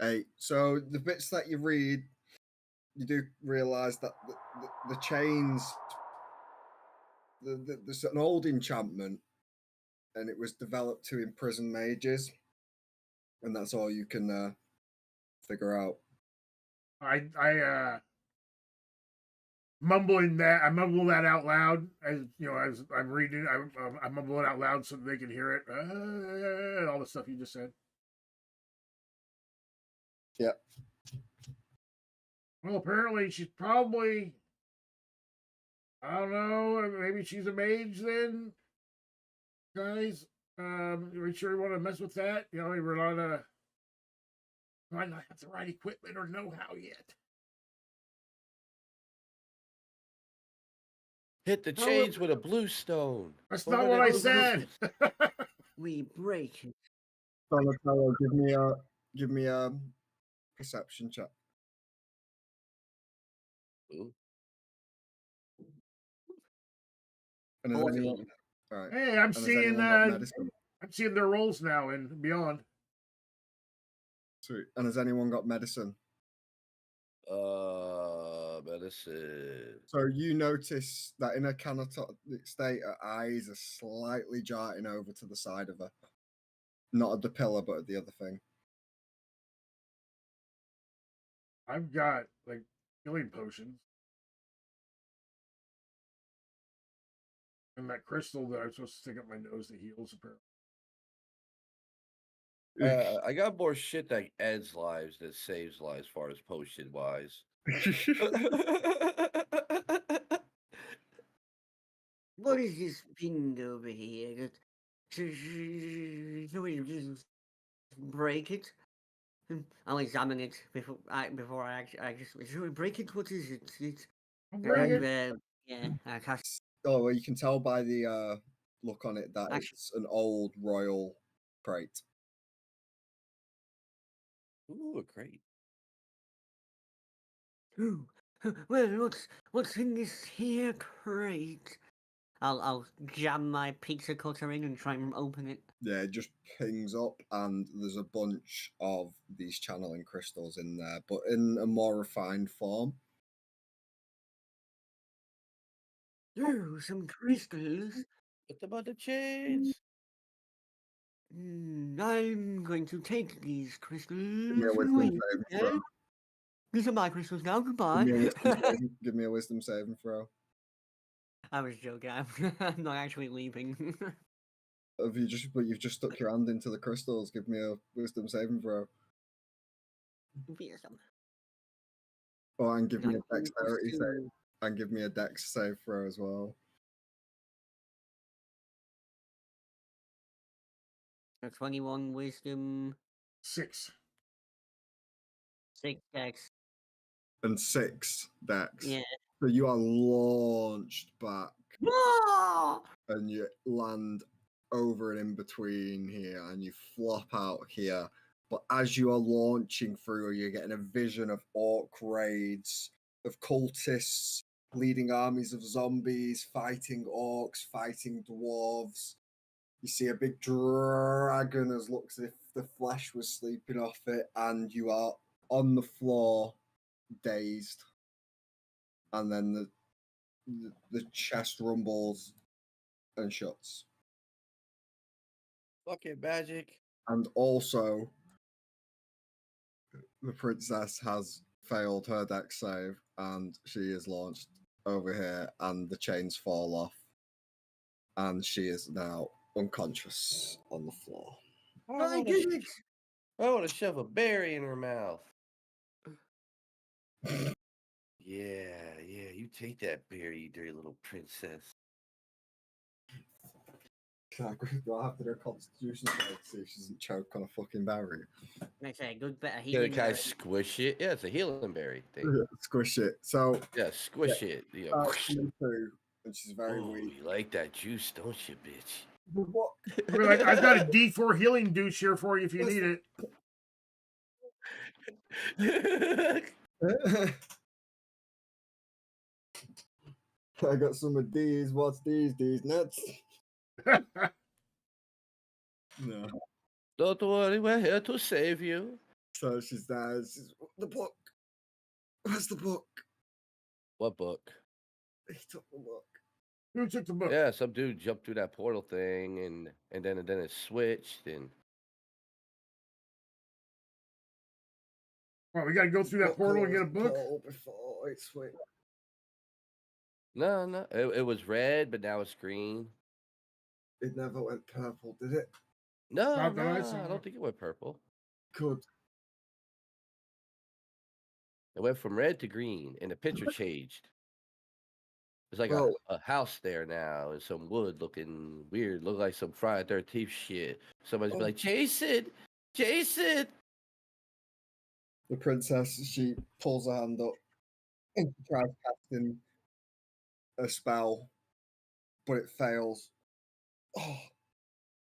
8. So the bits that you read, you do realize that the chains, there's an old enchantment, and it was developed to imprison mages, and that's all you can figure out. I mumble that out loud as I'm reading. I mumble it out loud so they can hear it. All the stuff you just said. Yep. Well, apparently she's probably, I don't know, maybe she's a mage then. Guys, are you sure you want to mess with that? We're not might not have the right equipment or know-how yet. hit the chains with a blue stone? That's not what I said. We break it. Donatello, give me a perception check. Ooh. And is anyone, all right. Hey, I'm seeing their roles now and beyond. Sweet. And has anyone got medicine? Medicine. So you notice that in a canatotic state, her eyes are slightly darting over to the side of her. Not at the pillar, but at the other thing. I've got healing potions. And that crystal that I'm supposed to stick up my nose that heals, apparently. I got more shit that ends lives than saves lives, as far as potion wise. What is this thing over here? Should we just break it? I'll examine it before I just should we break it? What is it? Yeah, I cast. Oh, well, you can tell by the look on it that it's an old royal crate. Ooh, a crate. Ooh, well, what's in this here crate? I'll jam my pizza cutter in and try and open it. Yeah, it just pings up, and there's a bunch of these channeling crystals in there, but in a more refined form. Ooh, some crystals. What about the chains? I'm going to take these crystals. Give me a wisdom saving throw. These are my crystals now. Goodbye. Give me a wisdom saving throw. I was joking. I'm not actually leaving. You've just stuck your hand into the crystals. Give me a wisdom saving throw. Wisdom. Oh, and give me a dexterity save. And give me a dex save throw as well. A 21 wisdom. 6. 6 dex. And 6 dex. Yeah. So you are launched back Ah! and you land over and in between here, and you flop out here. But as you are launching through, you're getting a vision of orc raids, of cultists leading armies of zombies, fighting orcs, fighting dwarves. You see a big dragon as looks as if the flesh was sleeping off it, and you are on the floor, dazed. And then the chest rumbles and shuts. Fucking magic. And also, the princess has failed her dex save, and she is launched over here, and the chains fall off, and she is now unconscious on the floor. I did it! I want to shove a berry in her mouth. Yeah, you take that berry, you dirty little princess. Do I have to do a constitution check to see if she doesn't choke on a fucking berry? That's a good bit of Can healing. I squish it? Yeah, it's a healing berry thing. Squish it. So, Yeah, squish it. You know. coming through, and she's very Ooh, weak. you like that juice, don't you, bitch? What? I mean, like, I've got a D4 healing douche here for you if you need it. I got some of these. What's these? These nuts? No. Don't worry, we're here to save you. So she's there. She's, the book. Where's the book? What book? He took the book. Who took the book? Yeah, some dude jumped through that portal thing, and then it switched, and Well, we got to go through that portal and get a book. Before it switched. no, it was red, but now it's green. It never went purple, did it? No, Not that I saw. I don't think it went purple. Could. It went from red to green, and the picture changed. There's like Bro. a house there now, and some wood looking weird, look like some Friday 13th shit. Somebody's be like, Jason! The princess, she pulls her hand up and tries casting a spell, but it fails. Oh,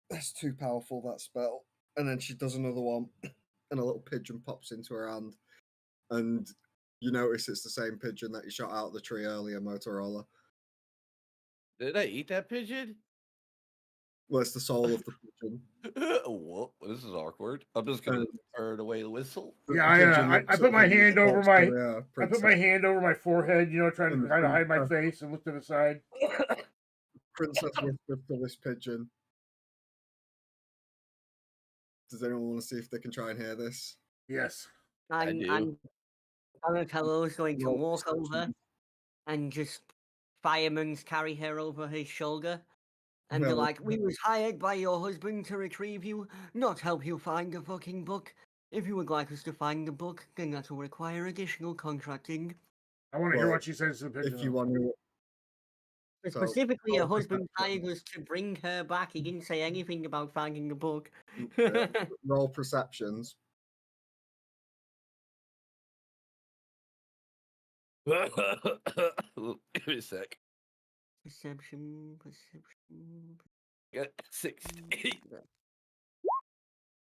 that's too powerful, that spell. And then she does another one, and a little pigeon pops into her hand. And you notice it's the same pigeon that you shot out of the tree earlier, Motorola. Did I eat that pigeon? Well, it's the soul of the pigeon. Whoa, this is awkward. I'm just gonna turn away the whistle. Yeah, I put my hand over my I put my princess. hand over my forehead, trying to hide my face and look to the side. Princess whispers to this pigeon. Does anyone want to see if they can try and hear this? Yes. do. Donatello's going to Roll walk over perception. and just fireman's carry her over his shoulder. And be Well, like, we was hired by your husband to retrieve you, not help you find the fucking book. If you would like us to find the book, then that will require additional contracting. I want to hear Well, what she says to the pigeon. if you want to. But So, specifically, roll her husband perception. hired us to bring her back. He didn't say anything about finding the book. Roll perceptions. Give me a sec. Perception. Got 16.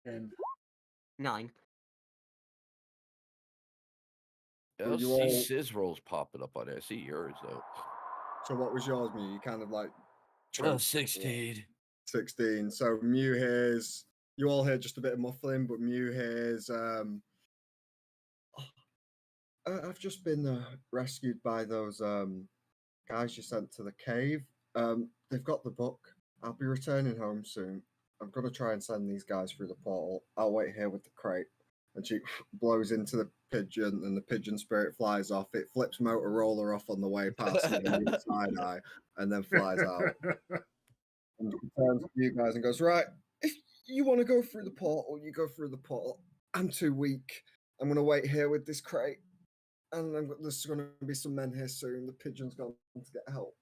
And 9. I Well, don't you see all- Sizz rolls popping up on there. I see yours though. So what was yours, Mew? You kind of like Oh, 16. 16. So Mew hears, you all hear just a bit of muffling, but Mew hears, I've just been rescued by those guys you sent to the cave. They've got the book. I'll be returning home soon. I'm going to try and send these guys through the portal. I'll wait here with the crate. And she blows into the pigeon, and the pigeon spirit flies off. It flips Motorola off on the way past the side eye, and then flies out. And he turns to you guys and goes, right, if you want to go through the portal, you go through the portal. I'm too weak. I'm going to wait here with this crate. And there's going to be some men here soon. The pigeon's going to get help.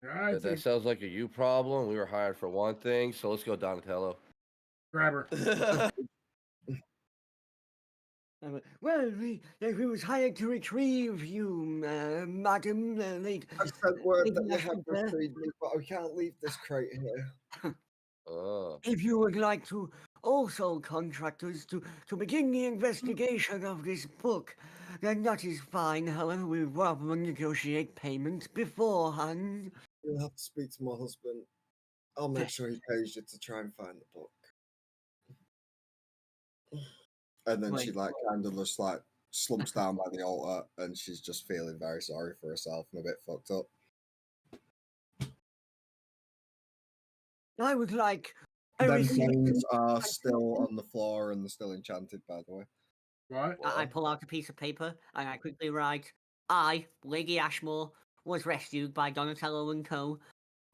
That sounds like a you problem. We were hired for one thing, so let's go, Donatello. grab her. Well, we was hired to retrieve you, madam, late. I sent word that you Lady have Ashton, freed me, but we can't leave this crate here. Oh. if you would like to also contract us to begin the investigation of this book, then that is fine. However, we would rather negotiate payment beforehand. You'll have to speak to my husband. I'll make sure he pays you to try and find the book. And then she Right. kind of just slumps down by the altar, and she's just feeling very sorry for herself and a bit fucked up. I would like a Them receipt. chains are still on the floor and they're still enchanted, by the way. What? I pull out a piece of paper and I quickly write, I, Lady Ashmore, was rescued by Donatello and Co.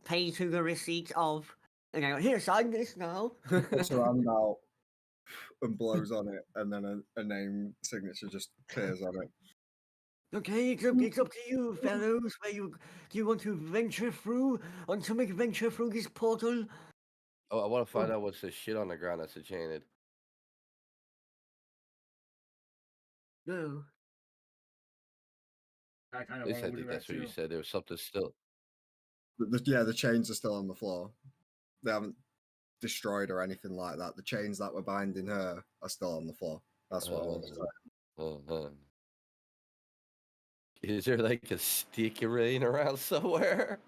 Pay to the receipt of... And I go, here, sign this now. Puts her hand out and blows on it, and then a name signature just appears on it. Okay, it's up to you, fellows. Do you want to venture through, want to make venture through this portal? Oh, I want to find out what's the shit on the ground that's enchanted. No. I kind At of least I want to think do that that's what you too. said. There was something still. The chains are still on the floor. They haven't destroyed or anything like that. The chains that were binding her are still on the floor. That's what I want to say. Uh-huh. Is there like a stick laying around somewhere?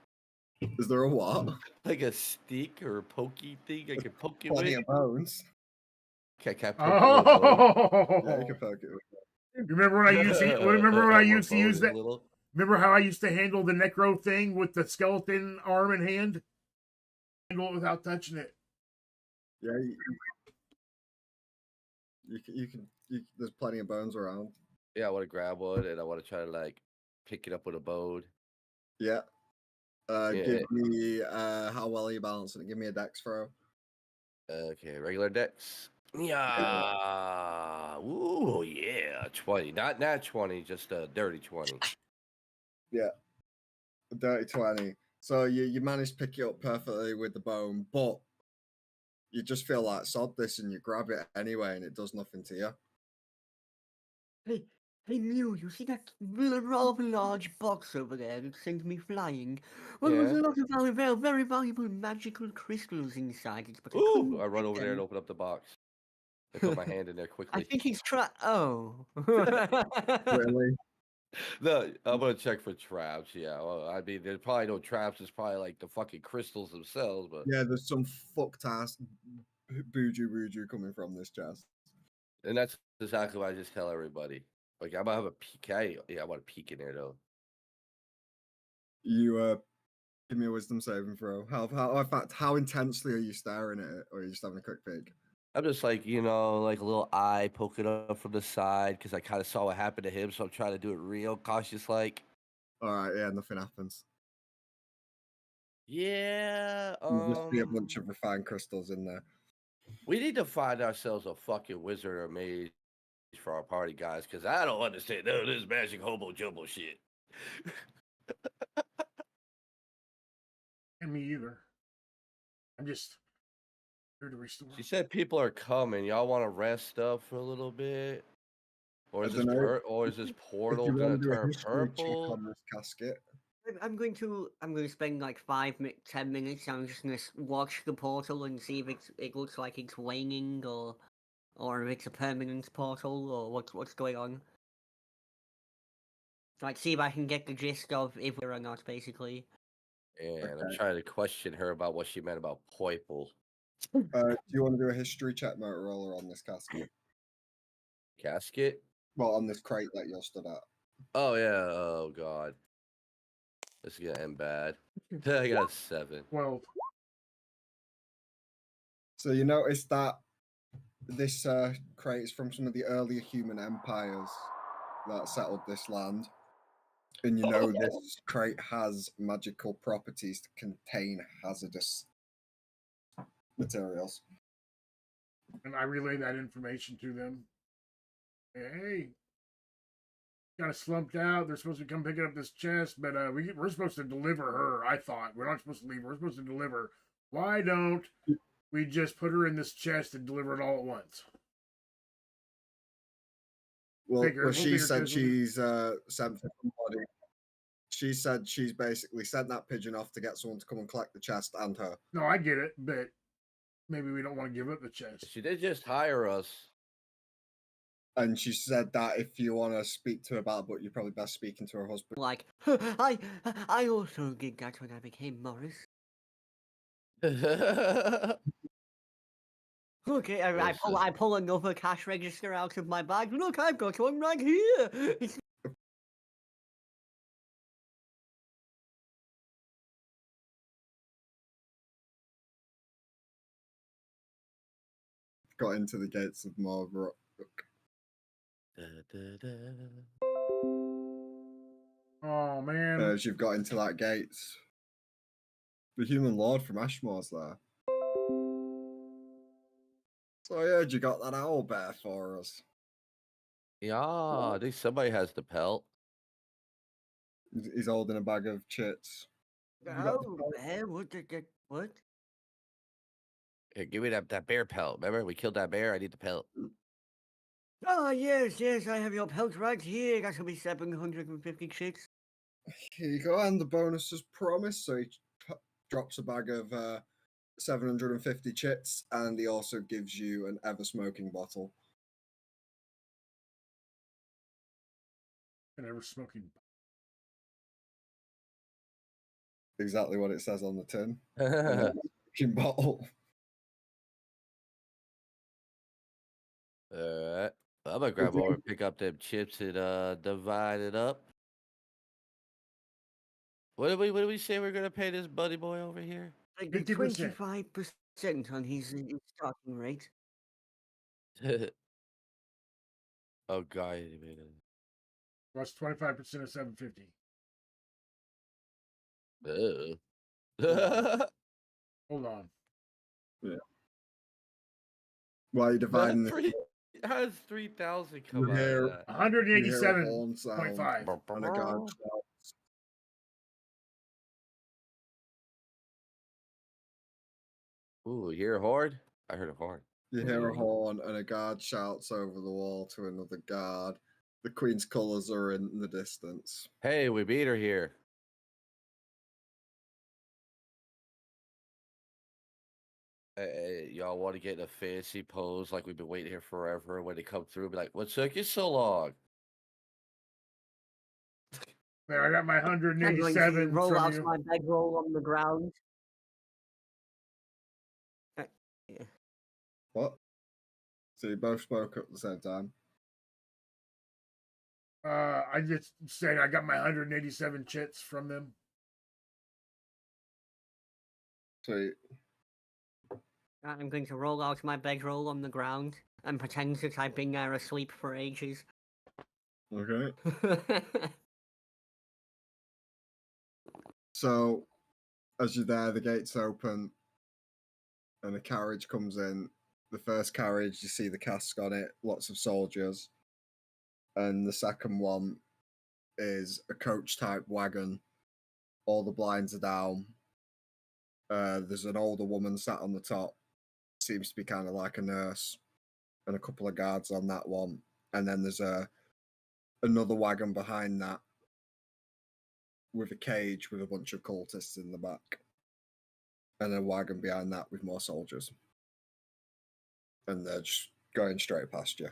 Is there a what? Like a stick or a pokey thing I can poke it Plenty with? of bones. Can I poke it with a bone? Yeah, you can poke it with. Remember when I used to? Remember when I My used to bone use is that? little. Remember how I used to handle the necro thing with the skeleton arm and hand? Handle it without touching it. Yeah, there's plenty of bones around. Yeah, I want to grab one and I want to try to like pick it up with a bone. Yeah. Yeah. Give me how well are you balancing it? Give me a dex throw. Okay, regular dex. Yeah. Ooh, yeah. 20. Not nat 20, just a dirty 20. Yeah. A dirty 20. So you managed to pick it up perfectly with the bone, but you just feel like sod this and you grab it anyway and it does nothing to you. Hey, Mew, you see that rather large box over there that sent me flying? Well, Yeah. there's a lot of very valuable magical crystals inside it, but I Ooh, couldn't I run get over there and them. open up the box. I put my hand in there I quickly. think he's Oh. Really? No, I'm gonna check for traps. Yeah, well, I mean, there's probably no traps. It's probably like the fucking crystals themselves. But Yeah, there's some fucked ass buju coming from this chest. and that's exactly what I just tell everybody. Like I'm gonna have a peek. I want to peek in there though. You give me a wisdom saving throw. In fact, how intensely are you staring at it, or are you just having a quick peek? I'm just like like a little eye poking up from the side because I kind of saw what happened to him, so I'm trying to do it real cautious, like. All right, yeah, nothing happens. Yeah. You just see a bunch of refined crystals in there. We need to find ourselves a fucking wizard or mage for our party, guys, because I don't understand none of this magic hobo jumbo shit. And me either. I'm just here to restore. She said people are coming. Y'all want to rest up for a little bit, or is I dunno. or is this portal If you gonna want to do a turn history check purple? on this casket, I'm going to spend like 10 minutes. I'm just going to watch the portal and see if it looks like it's waning or if it's a permanent portal or what's going on. Like, see if I can get the gist of if we're or not, basically. And I'm trying to question her about what she meant about purple. do you want to do a history check, Motorola, on this casket? Casket? Well, on this crate that you're stood at. Oh yeah. Oh god. This is gonna end bad. I got a 7. 12. So you notice that this crate is from some of the earlier human empires that settled this land. And you know this crate has magical properties to contain hazardous materials. And I relay that information to them. Hey, kind of slumped out. They're supposed to come pick up this chest, but we're supposed to deliver her. I thought we're not supposed to leave. We're supposed to deliver. Why don't we just put her in this chest and deliver it all at once? Well, she bigger said chisels. she's sent for somebody. She said she's basically sent that pigeon off to get someone to come and collect the chest and her. No, I get it, but maybe we don't want to give up the chest. She did just hire us. And she said that if you want to speak to her about it, but you're probably best speaking to her husband. Like, I also did that when I became Morris. Look, I pull another cash register out of my bag. Look, I've got one right here. It's Got into the gates of Marlborough. Oh man. As you've got into that gates. The human lord from Ashmore's there. So I heard you got that owl bear for us. Yeah, I think somebody has the pelt. He's holding a bag of chits. You got the pelt? What? Here, give me that bear pelt. Remember, we killed that bear. I need the pelt. Oh, yes, I have your pelt right here. That will be 750 chicks. Here you go, and the bonus is promised. So he drops a bag of 750 chits, and he also gives you an ever smoking bottle. And ever smoking. Exactly what it says on the tin. Smoking bottle. Alright. I'm gonna grab over and pick up them chips and divide it up. What did we say we're gonna pay this buddy boy over here? Like 50%. 25% on his starting rate. Oh god, Plus 25% of 750. Hold on. Yeah. Why are you dividing this? How does 3,000 come You out hear- of that? 187.5. And a guard shouts. Ooh, you hear a horn? I heard a horn. You hear a horn, and a guard shouts over the wall to another guard. The Queen's colours are in the distance. Hey, we beat her here. Hey, y'all want to get in a fancy pose like we've been waiting here forever? When they come through, be like, "What took you so long?" There, I got my I'm going to 187 roll from out you. my bedroll on the ground. Yeah. What? So you both spoke at the same time? I just said I got my 187 chits from them. Sweet. I'm going to roll out my bedroll on the ground and pretend that I've been there asleep for ages. Okay. So, as you're there, the gates open and a carriage comes in. The first carriage, you see the cask on it, lots of soldiers. And the second one is a coach type wagon. All the blinds are down. There's an older woman sat on the top. Seems to be kind of like a nurse. And a couple of guards on that one. And then there's another wagon behind that with a cage with a bunch of cultists in the back. And a wagon behind that with more soldiers. And they're just going straight past you.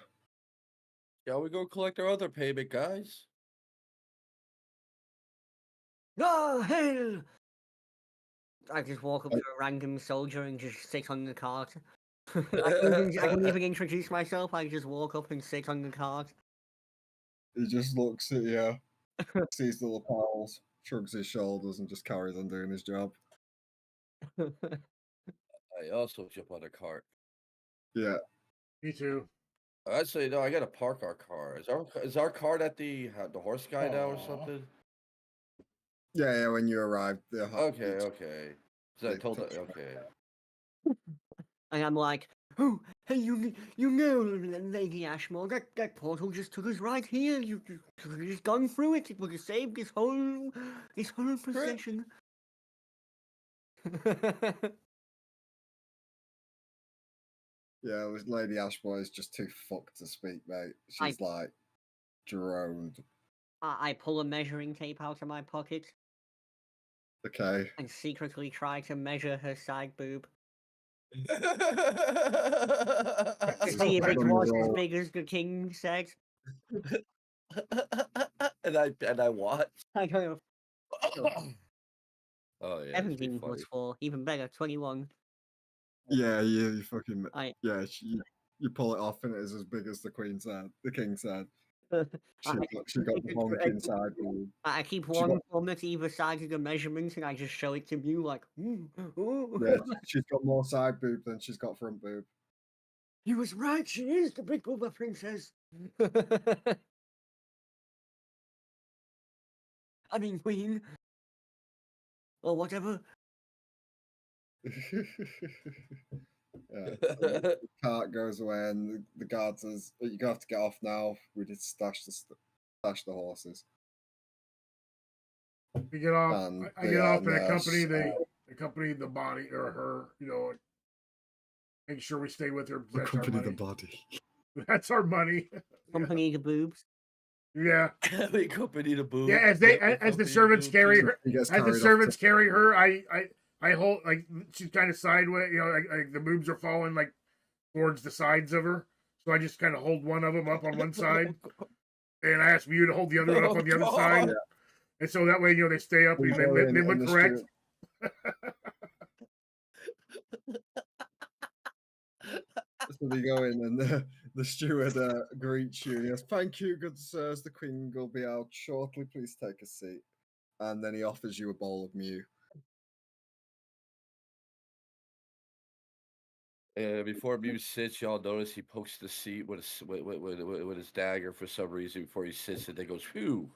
Yeah, we go collect our other payment, guys. Oh, hell! I just walk up to a random soldier and just sit on the cart. I can even introduce myself. I just walk up and sit on the cart. He just looks at you, sees the lapels, shrugs his shoulders, and just carries on doing his job. I also jump on a cart. Yeah. Me too. Actually, no, I gotta park our car. Is our cart at the horse guy now or Aw. something? Yeah, when you arrived. Okay. So I they told touched her, me. okay. And I'm like, oh, hey, you know, Lady Ashmore, that portal just took us right here. You could have just gone through it. It would have saved this whole procession. Yeah, Lady Ashmore is just too fucked to speak, mate. She's like, droned. I pull a measuring tape out of my pocket Okay. and secretly try to measure her side boob to So see if it let me was as roll. big as the king said. and I watch. I don't know. Oh yeah, it's be 17 funny. plus 4, even better, 21. Yeah, you fucking I you pull it off and it is as big as the queen said. The king said. She I, got the honking side boob. I keep She one got- thumb at either side of the measurement and I just show it to you like, ooh. Yeah, she's got more side boob than she's got front boob. He was right, she is the big booba princess. I mean, queen. Or whatever. Yeah, so the cart goes away and the guard says, "You have to get off now. We did stash the horses." We get off. And I they get are off and now accompany the body or her. You know, make sure we stay with her. 'Cause that's our accompany the money. body. That's our money. Company the boobs. Yeah. We accompany the boob. Yeah, as accompany the servants boob carry too. her, He gets as the carried off servants to- carry her, I hold like she's kind of sideways, you know, like the boobs are falling like towards the sides of her. So I just kind of hold one of them up on one side, and I ask you to hold the other one up on the other side, Yeah. and so that way you know they stay up We and go they in look and the correct. So they go in and the steward greets you and he goes, "Thank you, good sirs. The queen will be out shortly. Please take a seat." And then he offers you a bowl of mew. Before Mew sits, y'all notice he pokes the seat with his dagger for some reason before he sits, and then goes, "Phew."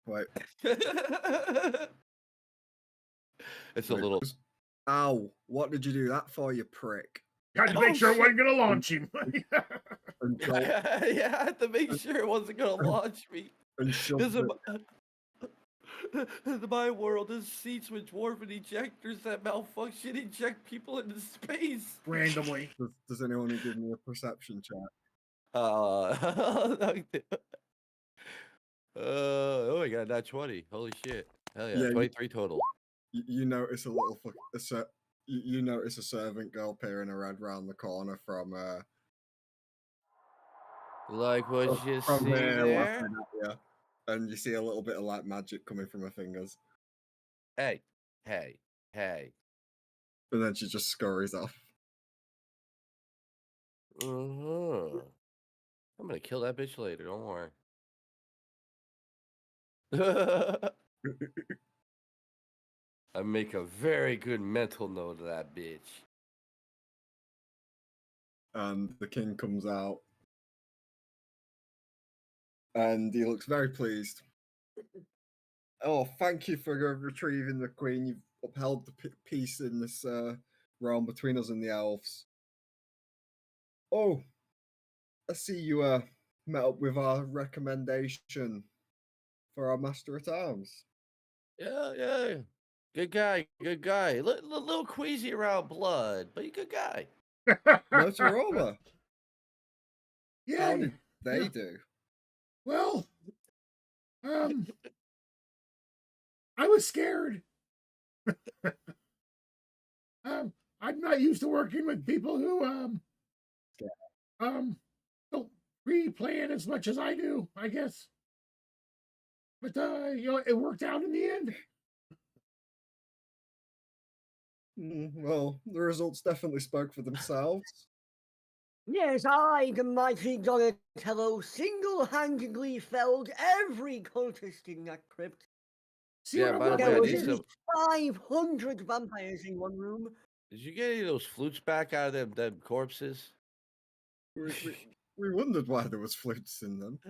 Wait, It's a wait, little. Ow! What did you do that for, you prick? Got to make sure it shit. wasn't going to launch him. And Joel, Yeah, I had to make sure it wasn't gonna launch me. and shoved This is it. in my world, there's seats with dwarven ejectors that malfunction eject people into space. Randomly. Does anyone give me a perception check? Oh, I got that 20. Holy shit. Hell yeah, Yeah, 23 total. You notice a little you notice a servant girl peering her head round the corner from Like what you from see here, there? laughing at you, and you see a little bit of like magic coming from her fingers, Hey. and then she just scurries off. I'm gonna kill that bitch later, don't worry. I make a very good mental note of that bitch. And the king comes out, and he looks very pleased. "Oh, thank you for retrieving the queen. You've upheld the peace in this realm between us and the elves. Oh, I see you met up with our recommendation for our master at arms." Yeah. Good guy. Little queasy around blood, but you good guy. Motorola. Yeah. How did they yeah. do? Well, I was scared. I'm not used to working with people who don't pre-plan as much as I do, I guess. But you know, it worked out in the end. Well, the results definitely spoke for themselves. Yes, I, the mighty Donatello, single-handedly felled every cultist in that crypt. See Yeah, what by the I'm way, There I was need at some. least 500 vampires in one room. Did you get any of those flutes back out of them corpses? We wondered why there was flutes in them.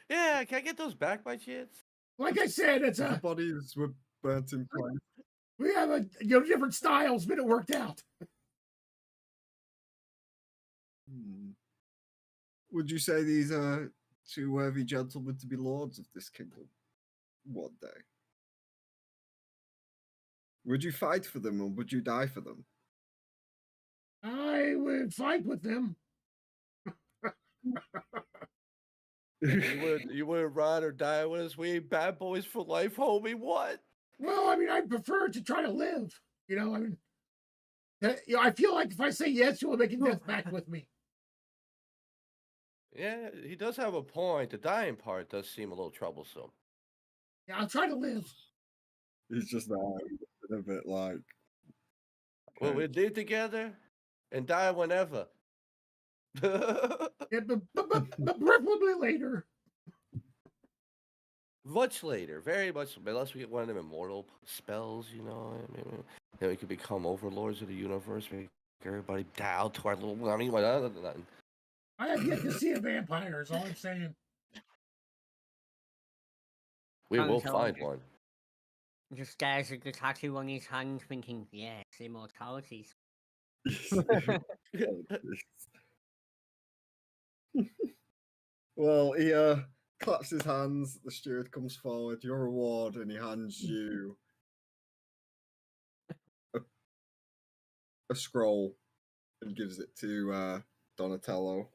Yeah, can I get those back by chance? Like I said, it's The bodies were burnt in flame. we have different styles, but it worked out. Would you say these are two worthy gentlemen to be lords of this kingdom one day? Would you fight for them or would you die for them? I would fight with them. You wouldn't ride or die with us. We ain't bad boys for life, homie. What? Well, I mean, I prefer to try to live. I feel like if I say yes, you'll make it death back with me. Yeah, he does have a point. The dying part does seem a little troublesome. Yeah, I'll try to live. He's just a bit like. Well, we Okay. live together and die whenever. Yeah, but preferably later. Much later, very much, unless we get one of them immortal spells, you know. I mean, then we could become overlords of the universe. Make everybody bow to our little. I mean, nothing. I have yet to see a vampire. Is all I'm saying. We will Until find one. just stares at the tattoo on his hand, thinking, "Yes, immortality." Well, he claps his hands. The steward comes forward. Your reward, and he hands you a scroll and gives it to Donatello.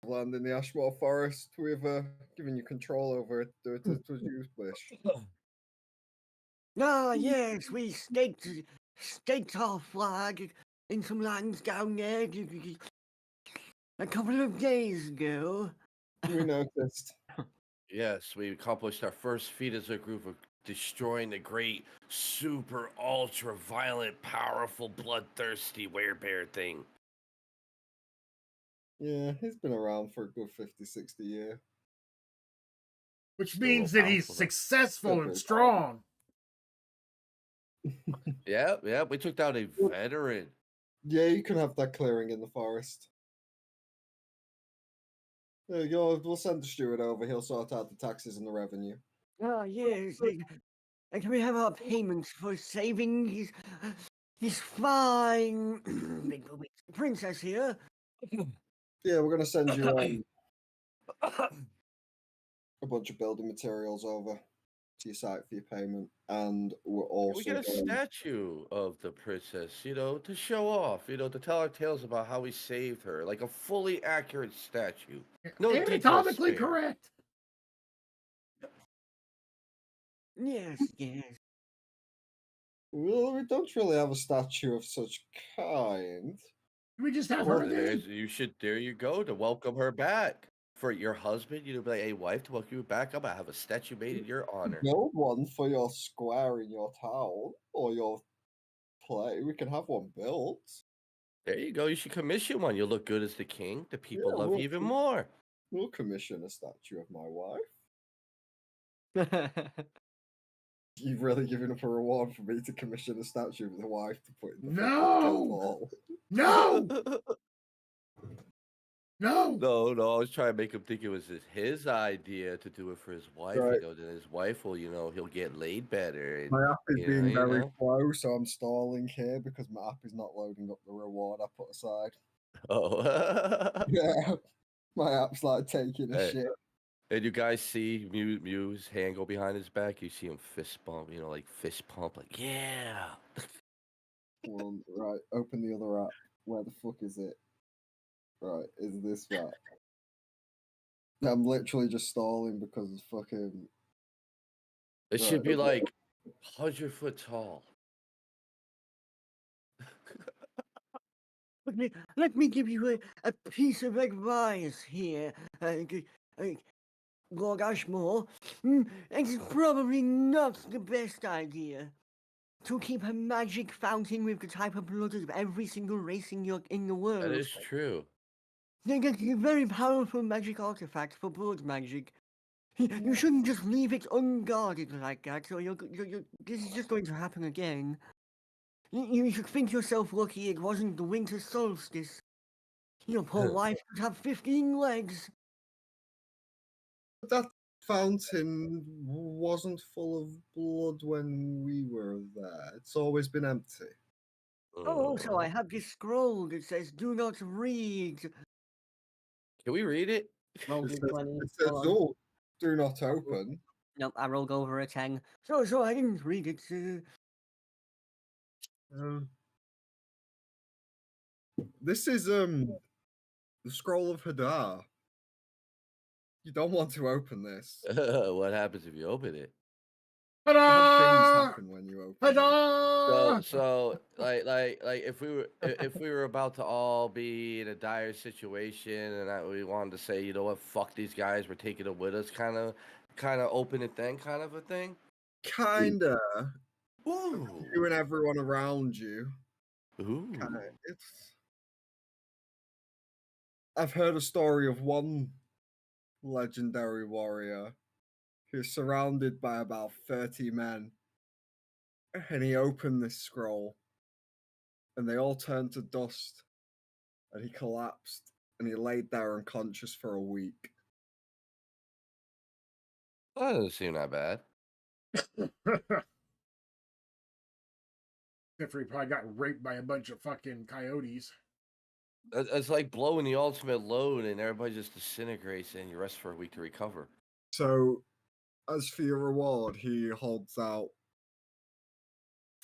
Land in the Ashmore Forest. We've given you control over it. Do it as you wish. Ah, yes, we staked our flag in some lands down there a couple of days ago. We noticed. Yes, we accomplished our first feat as a group of destroying the great, super, ultra violent, powerful, bloodthirsty werebear thing. Yeah, he's been around for a good 50, 60 years. Which Still means that he's powerful, though. successful and Okay. strong. Yeah, we took down a veteran. Yeah, you can have that clearing in the forest. There you go. We'll send the steward over. He'll sort out the taxes and the revenue. Ah, yes, and can we have our payments for saving his fine princess here? Yeah, we're gonna send you a bunch of building materials over to your site for your payment, and we're also We get a statue of the princess, to show off, to tell our tales about how we saved her, like a fully accurate statue. No details Anatomically spared. correct. Yes, yes. Well, we don't really have a statue of such kind. We just have Well, her name. there you go, to welcome her back. For your husband, be like, hey, wife, to welcome you back, I'm gonna have a statue made in your honor. Build one for your square in your town or your play. We can have one built. There you go. You should commission one. You'll look good as the king. The people Yeah, love you even more. We'll commission a statue of my wife. You've really given up a reward for me to commission a statue of the wife to put in the No! hall. No! No! No, I was trying to make him think it was his idea to do it for his wife. Right. Then his wife will, he'll get laid better. And, My app is being very know. slow, so I'm stalling here because my app is not loading up the reward I put aside. Oh. Yeah, my app's like taking a Hey. shit. And you guys see Mew's hand go behind his back. You see him fist bump, like fist pump, like, yeah. Well, right, open the other app. Where the fuck is it? Right, is this right? I'm literally just stalling because it's fucking. It should be like 100 foot tall. Let me give you a piece of advice here, Lord Ashmore. It's probably not the best idea to keep a magic fountain with the type of blood of every single race in the world. That is true. They get a very powerful magic artifact for blood magic. You shouldn't just leave it unguarded like that, or this is just going to happen again. You should think yourself lucky it wasn't the winter solstice. Your poor wife could have 15 legs. That fountain wasn't full of blood when we were there. It's always been empty. Oh, so I have this scroll that says, "Do not read." Can we read it? Rolled It a says, 20. oh, do not open. Nope, I rolled over a 10. So I didn't read it. This is the scroll of Hadar. You don't want to open this. What happens if you open it? Bad things Ta-da! happen when you open it. Ta-da! So like if we were about to all be in a dire situation and we wanted to say, you know what, fuck these guys, we're taking them with us, kind of open it then, kind of a thing. Kinda. Ooh, You and everyone around you. ooh. I've heard a story of one legendary warrior who's surrounded by about 30 men. And he opened this scroll, and they all turned to dust, and he collapsed, and he laid there unconscious for a week. That doesn't seem that bad. Jeffrey probably got raped by a bunch of fucking coyotes. It's like blowing the ultimate load and everybody just disintegrates and you rest for a week to recover. So, as for your reward, he holds out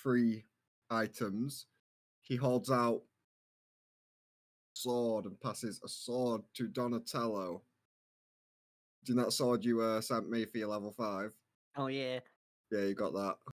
3 items. He holds out a sword and passes a sword to Donatello. Do you know that sword you sent me for your level 5? Oh yeah. Yeah, you got that.